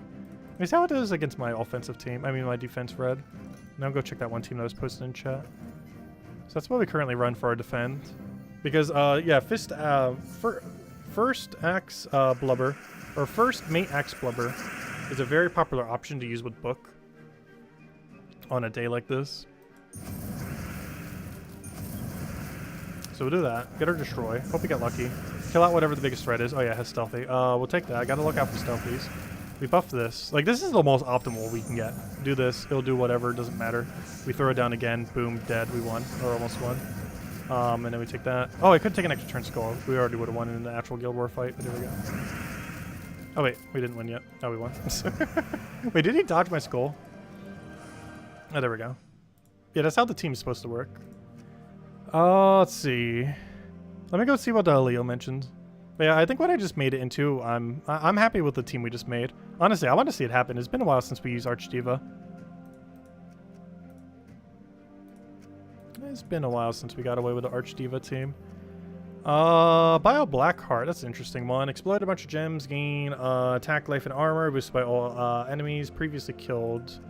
[SPEAKER 1] Is how it is against my offensive team. I mean my defense red. Now go check that one team that was posted in chat. So that's what we currently run for our defend. Because yeah, first axe blubber, or first mate axe blubber is a very popular option to use with book on a day like this. So we'll do that. Get our destroy. Hope we get lucky. Kill out whatever the biggest threat is. Oh yeah, it has stealthy. We'll take that. I gotta look out for stealthies. We buff this. Like, this is the most optimal we can get. Do this. It'll do whatever. It doesn't matter. We throw it down again. Boom. Dead. We won. Or almost won. And then we take that. Oh, I could take an extra turn skull. We already would have won in the actual Guild War fight. But there we go. Oh, wait. We didn't win yet. Oh, we won. Wait, did he dodge my skull? Oh, there we go. Yeah, that's how the team's supposed to work. Let's see. Let me go see what Leo mentioned. But yeah, I think what I just made it into, I'm happy with the team we just made. Honestly, I want to see it happen. It's been a while since we used Archdiva. It's been a while since we got away with the Archdiva team. Bio Blackheart, that's an interesting one. Explode a bunch of gems, gain attack, life, and armor, boosted by all enemies previously killed.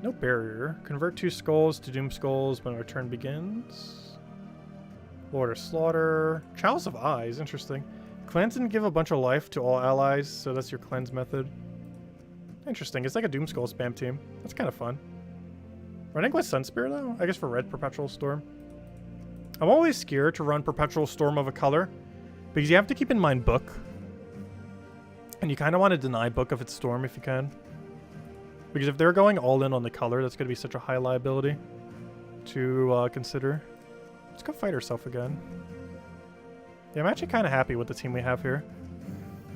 [SPEAKER 1] No barrier. Convert 2 skulls to Doom Skulls when our turn begins. Lord of Slaughter. Chalice of Eyes, interesting. Cleanse and give a bunch of life to all allies, so that's your cleanse method. Interesting. It's like a Doom Skull spam team. That's kind of fun. Running with Sunspear though? I guess for red Perpetual Storm. I'm always scared to run Perpetual Storm of a color, because you have to keep in mind book. And you kind of want to deny book if it's Storm if you can. Because if they're going all in on the color, that's going to be such a high liability to consider. Let's go fight herself again. Yeah, I'm actually kind of happy with the team we have here.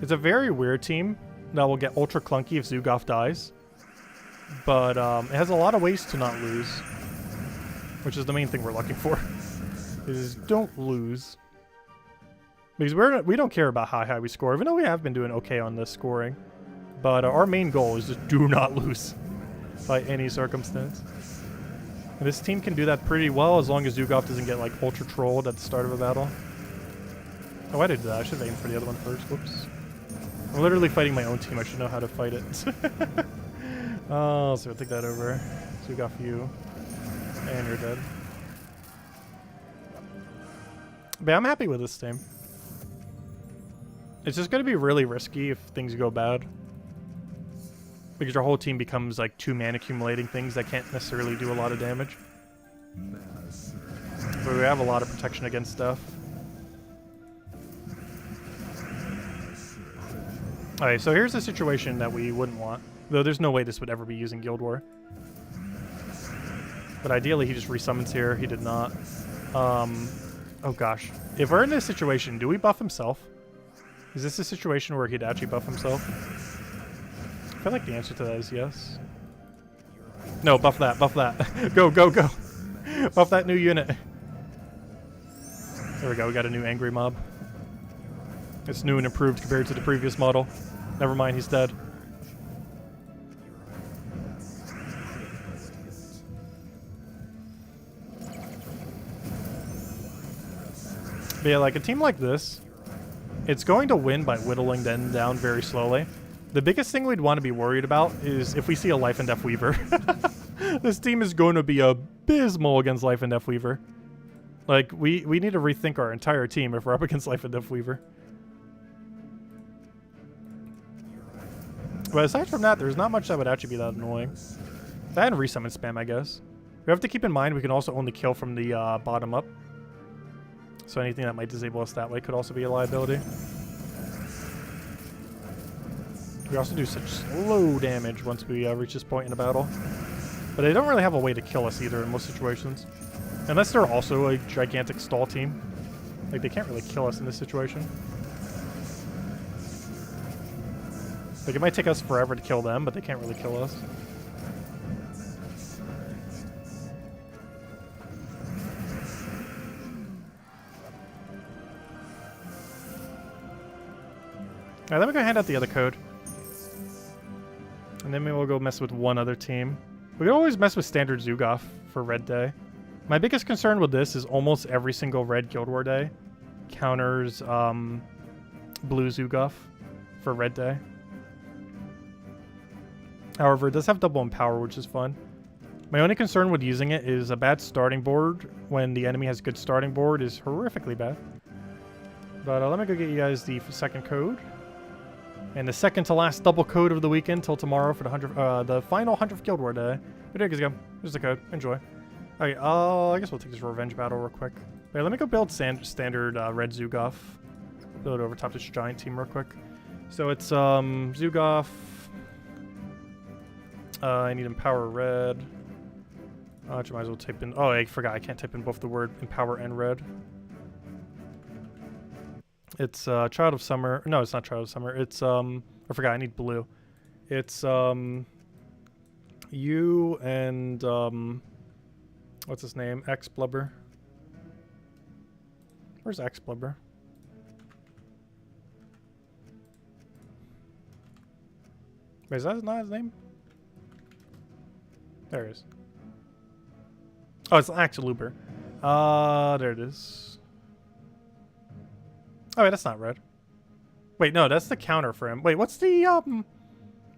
[SPEAKER 1] It's a very weird team that will get ultra clunky if Zugoff dies. But it has a lot of ways to not lose. Which is the main thing we're looking for. Is don't lose. Because we don't care about how high we score, even though we have been doing okay on the scoring. But our main goal is just do not lose. By any circumstance. And this team can do that pretty well as long as Zugoff doesn't get like ultra trolled at the start of a battle. Oh, I did that. I should have aimed for the other one first. Whoops. I'm literally fighting my own team. I should know how to fight it. Oh, so I'll take that over. Zugoff, you. And you're dead. But I'm happy with this team. It's just going to be really risky if things go bad. Because your whole team becomes like 2 mana accumulating things that can't necessarily do a lot of damage. But we have a lot of protection against stuff. Alright, so here's a situation that we wouldn't want. Though there's no way this would ever be using Guild War. But ideally he just resummons here. He did not. Oh gosh. If we're in this situation, do we buff himself? Is this a situation where he'd actually buff himself? I feel like the answer to that is yes. No, buff that, buff that. Go, go, go. Buff that new unit. There we go, we got a new angry mob. It's new and improved compared to the previous model. Never mind, he's dead. But yeah, like a team like this, it's going to win by whittling them down very slowly. The biggest thing we'd want to be worried about is if we see a Life and Death Weaver. This team is going to be abysmal against Life and Death Weaver. Like, we need to rethink our entire team if we're up against Life and Death Weaver. But aside from that, there's not much that would actually be that annoying. That and resummon spam, I guess. We have to keep in mind we can also only kill from the bottom up. So anything that might disable us that way could also be a liability. We also do such slow damage once we reach this point in a battle. But they don't really have a way to kill us either in most situations. Unless they're also a gigantic stall team. Like, they can't really kill us in this situation. Like, it might take us forever to kill them, but they can't really kill us. Alright, then we go hand out the other code. And then maybe we'll go mess with one other team. We can always mess with standard Zoogoth for Red Day. My biggest concern with this is almost every single Red Guild War Day counters Blue Zoogoth for Red Day. However, it does have double empower, which is fun. My only concern with using it is a bad starting board when the enemy has good starting board is horrifically bad. But let me go get you guys the second code. And the second to last double code of the weekend till tomorrow for the final 100th Guild War Day. But here you go. Here's the code. Enjoy. Alright, I guess we'll take this revenge battle real quick. Wait, let me go build standard Red Zoogoth. Build it over top this giant team real quick. So it's Zoogoth. I need Empower Red. I might as well type in... Oh, I forgot. I can't type in both the word Empower and Red. It's Child of Summer. No, it's not Child of Summer. It's I forgot. I need blue. It's you and what's his name? X Blubber. Where's X Blubber? Wait, is that not his name? There it is. Oh, it's Axe Luber. There it is. Oh, wait, that's not red. Wait, no, that's the counter for him. Wait, what's the,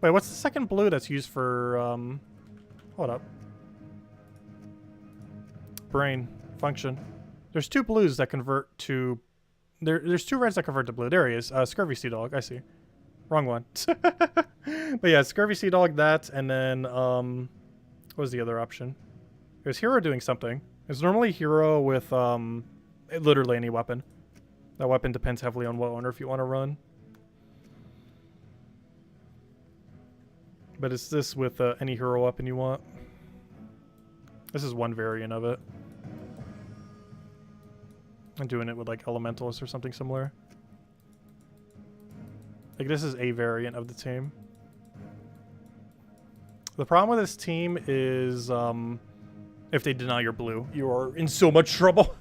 [SPEAKER 1] wait, what's the second blue that's used for, hold up. Brain. Function. There's two blues that convert to, there's two reds that convert to blue. There he is. Scurvy Sea Dog. I see. Wrong one. But yeah, Scurvy Sea Dog, that, and then, what was the other option? It was Hero doing something. It's normally Hero with, literally any weapon. That weapon depends heavily on what owner if you want to run. But it's this with any hero weapon you want. This is one variant of it. I'm doing it with like Elementals or something similar. Like this is a variant of the team. The problem with this team is if they deny your blue, you are in so much trouble.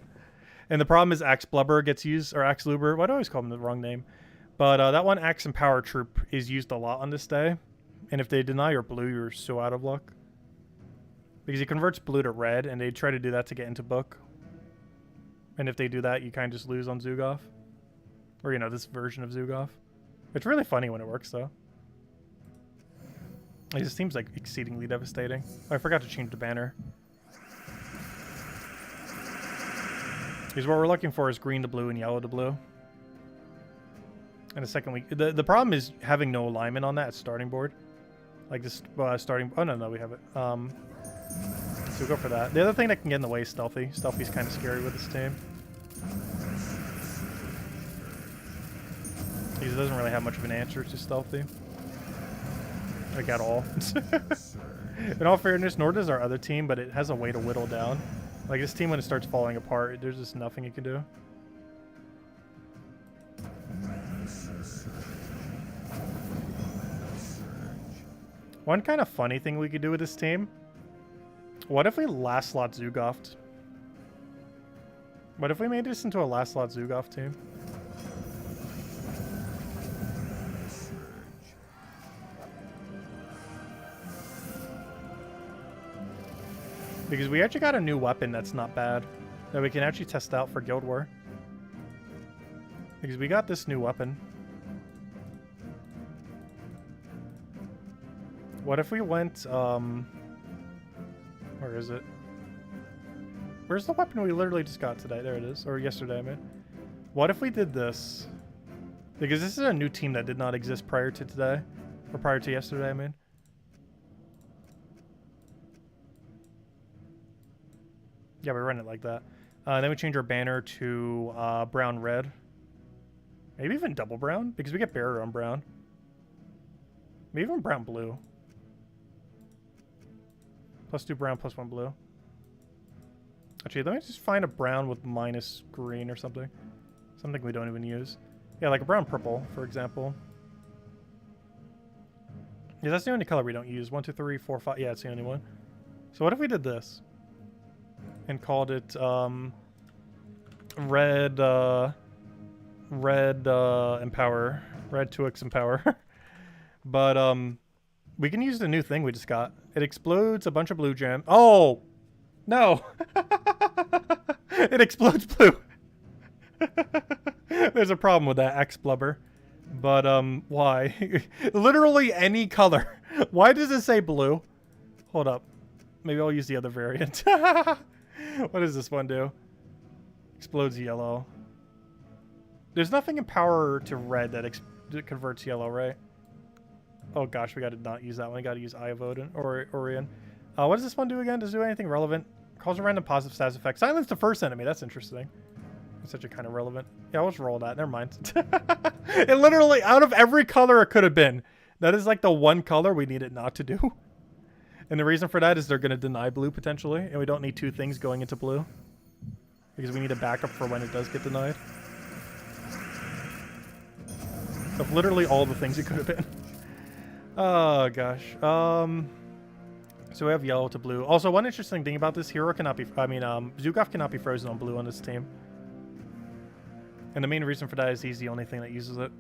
[SPEAKER 1] And the problem is Axe Blubber gets used, or Axe Luber. Why do I always call him the wrong name? But that one Axe Empower Troop is used a lot on this day. And if they deny your blue, you're so out of luck. Because he converts blue to red, and they try to do that to get into book. And if they do that, you kind of just lose on Zoogoth. Or, you know, this version of Zoogoth. It's really funny when it works, though. It just seems like exceedingly devastating. Oh, I forgot to change the banner. Because what we're looking for is green to blue and yellow to blue. And the second week, the problem is having no alignment on that starting board. Like this starting. Oh no, we have it. So we'll go for that. The other thing that can get in the way is Stealthy. Stealthy's kind of scary with this team. Because it doesn't really have much of an answer to Stealthy. Like at all. In all fairness, nor does our other team, but it has a way to whittle down. Like this team, when it starts falling apart, there's just nothing it can do. One kind of funny thing we could do with this team. What if we last slot Zoogoth? What if we made this into a last slot Zoogoth team? Because we actually got a new weapon that's not bad. That we can actually test out for Guild War. Because we got this new weapon. What if we went, where is it? Where's the weapon we literally just got today? There it is. Or yesterday, I mean. What if we did this? Because this is a new team that did not exist prior to today. Or prior to yesterday, I mean. Yeah, we run it like that. Then we change our banner to brown-red. Maybe even double brown, because we get barrier on brown. Maybe even brown-blue. +2 brown, +1 blue. Actually, let me just find a brown with minus green or something. Something we don't even use. Yeah, like a brown-purple, for example. Yeah, that's the only color we don't use. 1, 2, 3, 4, 5. Yeah, it's the only one. So what if we did this? And called it, red, Empower. Red 2x Empower. But, we can use the new thing we just got. It explodes a bunch of blue gem. Oh! No! It explodes blue. There's a problem with that X-blubber. But, why? Literally any color. Why does it say blue? Hold up. Maybe I'll use the other variant. What does this one do? Explodes yellow. There's nothing in power to red that converts yellow, right? Oh gosh, we gotta not use that one. We gotta use Eye of Odin or Orion. What does this one do again? Does it do anything relevant? Calls a random positive stats effect. Silence the first enemy. That's interesting. It's such a kind of relevant. Yeah, I'll just roll that. Never mind. It literally, out of every color it could have been, that is like the one color we need it not to do. And the reason for that is they're going to deny blue potentially, and we don't need two things going into blue. Because we need a backup for when it does get denied. Of literally all the things it could have been. Oh, gosh. So we have yellow to blue. Also, one interesting thing about this, hero cannot be... Zukov cannot be frozen on blue on this team. And the main reason for that is he's the only thing that uses it.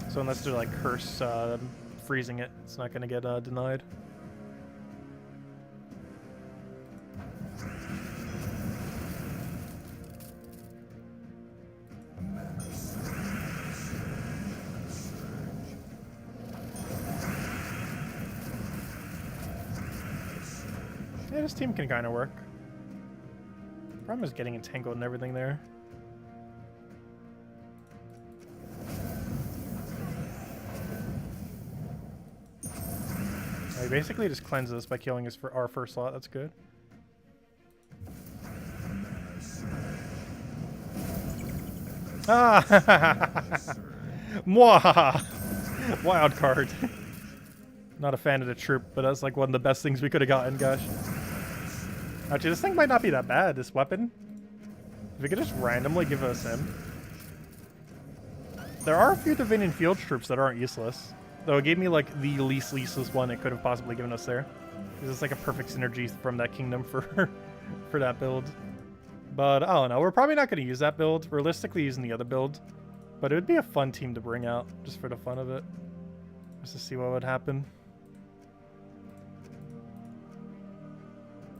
[SPEAKER 1] So unless they're like curse freezing it, it's not going to get denied. Yeah, this team can kind of work. Problem is getting entangled and everything there. He basically just cleanses us by killing us for our first slot. That's good. Ah! Mwah! Wild card. Not a fan of the troop, but that's like one of the best things we could have gotten, gosh. Actually, this thing might not be that bad, this weapon. If we could just randomly give us him. There are a few Divinian Field troops that aren't useless. Though it gave me like the least useless one it could have possibly given us there. Because it's like a perfect synergy from that kingdom for that build. But I don't know, we're probably not going to use that build. Realistically using the other build. But it would be a fun team to bring out, just for the fun of it. Just to see what would happen.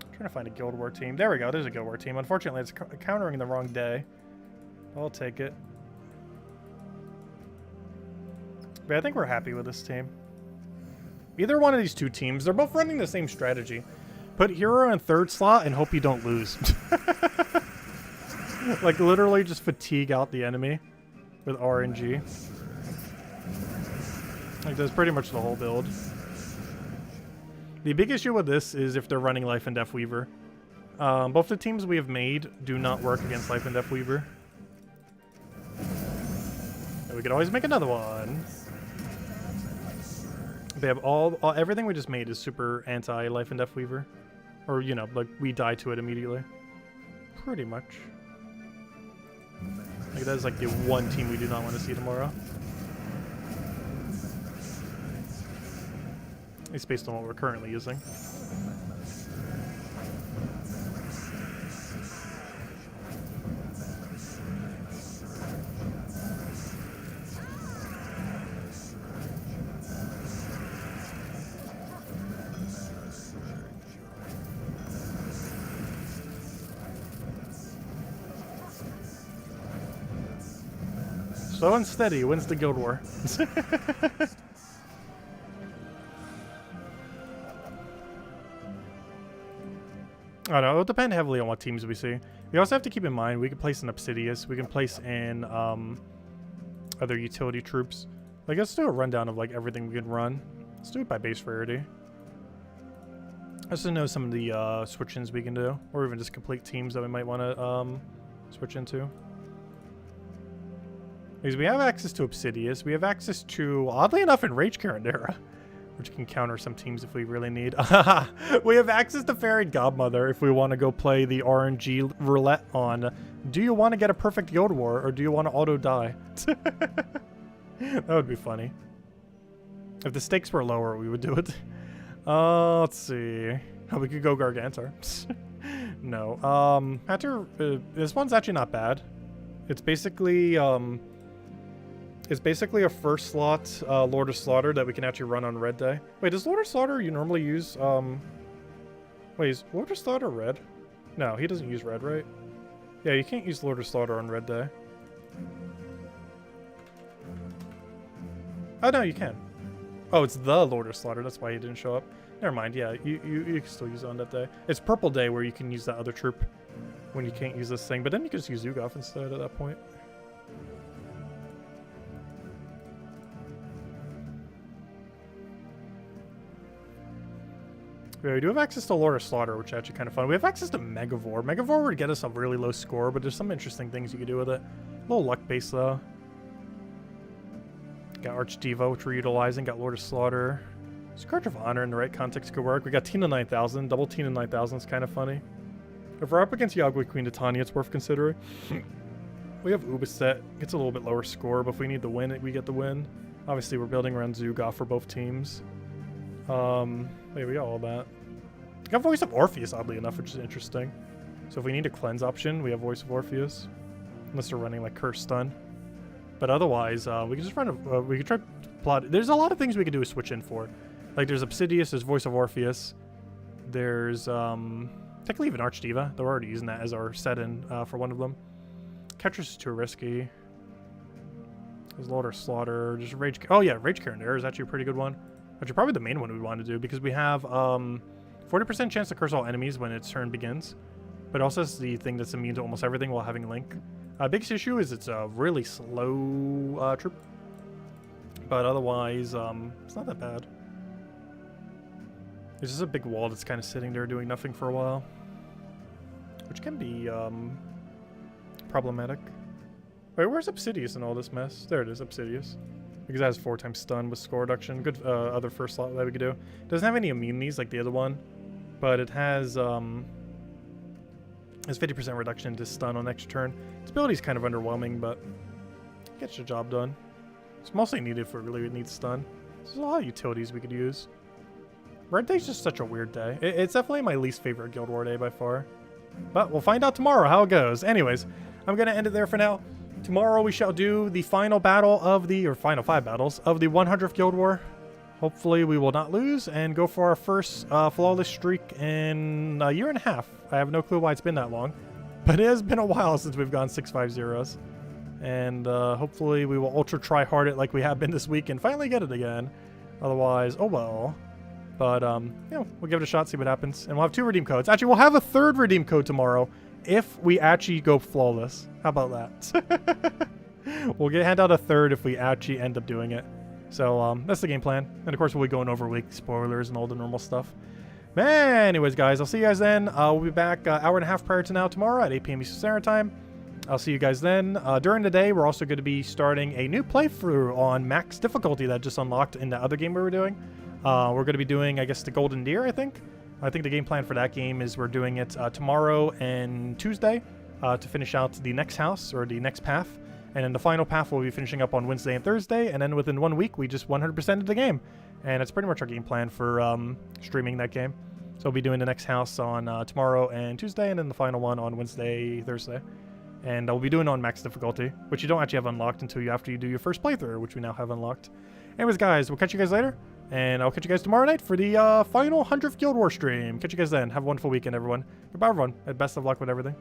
[SPEAKER 1] I'm trying to find a Guild War team. There we go, there's a Guild War team. Unfortunately, it's countering the wrong day. I'll take it. But I think we're happy with this team. Either one of these two teams, they're both running the same strategy. Put hero in third slot and hope you don't lose. Like literally just fatigue out the enemy with RNG. Like that's pretty much the whole build. The big issue with this is if they're running Life and Death Weaver. Both the teams we have made do not work against Life and Death Weaver. And we could always make another one. They have everything we just made is super anti Life and Death Weaver. Or, you know, like we die to it immediately. Pretty much. Like that is like the one team we do not want to see tomorrow. At least based on what we're currently using. Slow and steady wins the Guild War. I don't know, it'll depend heavily on what teams we see. We also have to keep in mind, we can place an Obsidious, we can place in other utility troops. Like, let's do a rundown of like everything we can run. Let's do it by base rarity. Let's just know some of the switch-ins we can do, or even just complete teams that we might want to switch into. Because we have access to Obsidious, we have access to, oddly enough, AnarchyChampion, which can counter some teams if we really need. We have access to Fairy Godmother if we want to go play the RNG roulette on, do you want to get a perfect Guild War, or do you want to auto-die? That would be funny. If the stakes were lower, we would do it. Let's see. Oh, we could go Gargantor. No. This one's actually not bad. It's basically a first slot Lord of Slaughter that we can actually run on red day. Wait, does Lord of Slaughter you normally use wait, is Lord of Slaughter red? No, he doesn't use red, right? Yeah, you can't use Lord of Slaughter on red day. Oh no, you can. Oh, it's the Lord of Slaughter, that's why he didn't show up. Never mind, yeah, you can still use it on that day. It's purple day where you can use that other troop when you can't use this thing, but then you can just use Zugov instead at that point. Yeah, we do have access to Lord of Slaughter, which is actually kind of fun. We have access to Megavore. Megavore would get us a really low score, but there's some interesting things you can do with it. A little luck base, though. Got Archdiva, which we're utilizing. Got Lord of Slaughter. Scourge of Honor in the right context could work. We got Tina 9000. Double Tina 9000 is kind of funny. If we're up against Yagui Queen Titania, it's worth considering. We have Ubaset. Gets a little bit lower score, but if we need the win, we get the win. Obviously, we're building around Zugov for both teams. Wait, we got all that. We got Voice of Orpheus, oddly enough, which is interesting. So if we need a cleanse option, we have Voice of Orpheus. Unless we're running like Curse Stun. But otherwise, we can just run a, we can try to plot. There's a lot of things we can do a switch in for. Like there's Obsidious, there's Voice of Orpheus. There's, technically even Archdiva. They're already using that as our set-in for one of them. Ketris is too risky. There's Lord of Slaughter, just Rage. Oh yeah, RimWorld is actually a pretty good one. Actually, probably the main one we want to do because we have 40% chance to curse all enemies when its turn begins. But also it's the thing that's immune to almost everything while having Link. Biggest issue is it's a really slow troop. But otherwise, it's not that bad. There's just a big wall that's kind of sitting there doing nothing for a while. Which can be problematic. Wait, where's Obsidious in all this mess? There it is, Obsidious. Because it has 4x stun with score reduction. Good other first slot that we could do. It doesn't have any immunities like the other one. But it has 50% reduction to stun on next turn. Its ability is kind of underwhelming, but it gets the job done. It's mostly needed for really needs stun. There's a lot of utilities we could use. Red Day's just such a weird day. It's definitely my least favorite Guild War day by far. But we'll find out tomorrow how it goes. Anyways, I'm going to end it there for now. Tomorrow we shall do the final battle of the, or final 5 battles of the 100th Guild War. Hopefully we will not lose and go for our first flawless streak in a year and a half. I have no clue why it's been that long, but it has been a while since we've gone 6-5-0s. And hopefully we will ultra try hard it like we have been this week and finally get it again. Otherwise, oh well. But, you know, we'll give it a shot, see what happens. And we'll have 2 redeem codes. Actually, we'll have a 3rd redeem code tomorrow if we actually go flawless. How about that? We'll hand out a 3rd if we actually end up doing it. So, that's the game plan. And, of course, we'll be going over weekly spoilers and all the normal stuff. Anyways, guys, I'll see you guys then. We'll be back hour and a half prior to now tomorrow at 8 p.m. Eastern Standard Time. I'll see you guys then. During the day, we're also going to be starting a new playthrough on max difficulty that just unlocked in the other game we were doing. We're going to be doing, I guess, the Golden Deer, I think. I think the game plan for that game is we're doing it tomorrow and Tuesday to finish out the next house or the next path. And then the final path we'll be finishing up on Wednesday and Thursday. And then within 1 week, we just 100%ed the game. And it's pretty much our game plan for streaming that game. So we'll be doing the next house on tomorrow and Tuesday, and then the final one on Wednesday, Thursday. And we'll be doing it on max difficulty, which you don't actually have unlocked until after you do your first playthrough, which we now have unlocked. Anyways, guys, we'll catch you guys later. And I'll catch you guys tomorrow night for the final 100th Guild War stream. Catch you guys then. Have a wonderful weekend, everyone. Goodbye, everyone. And best of luck with everything.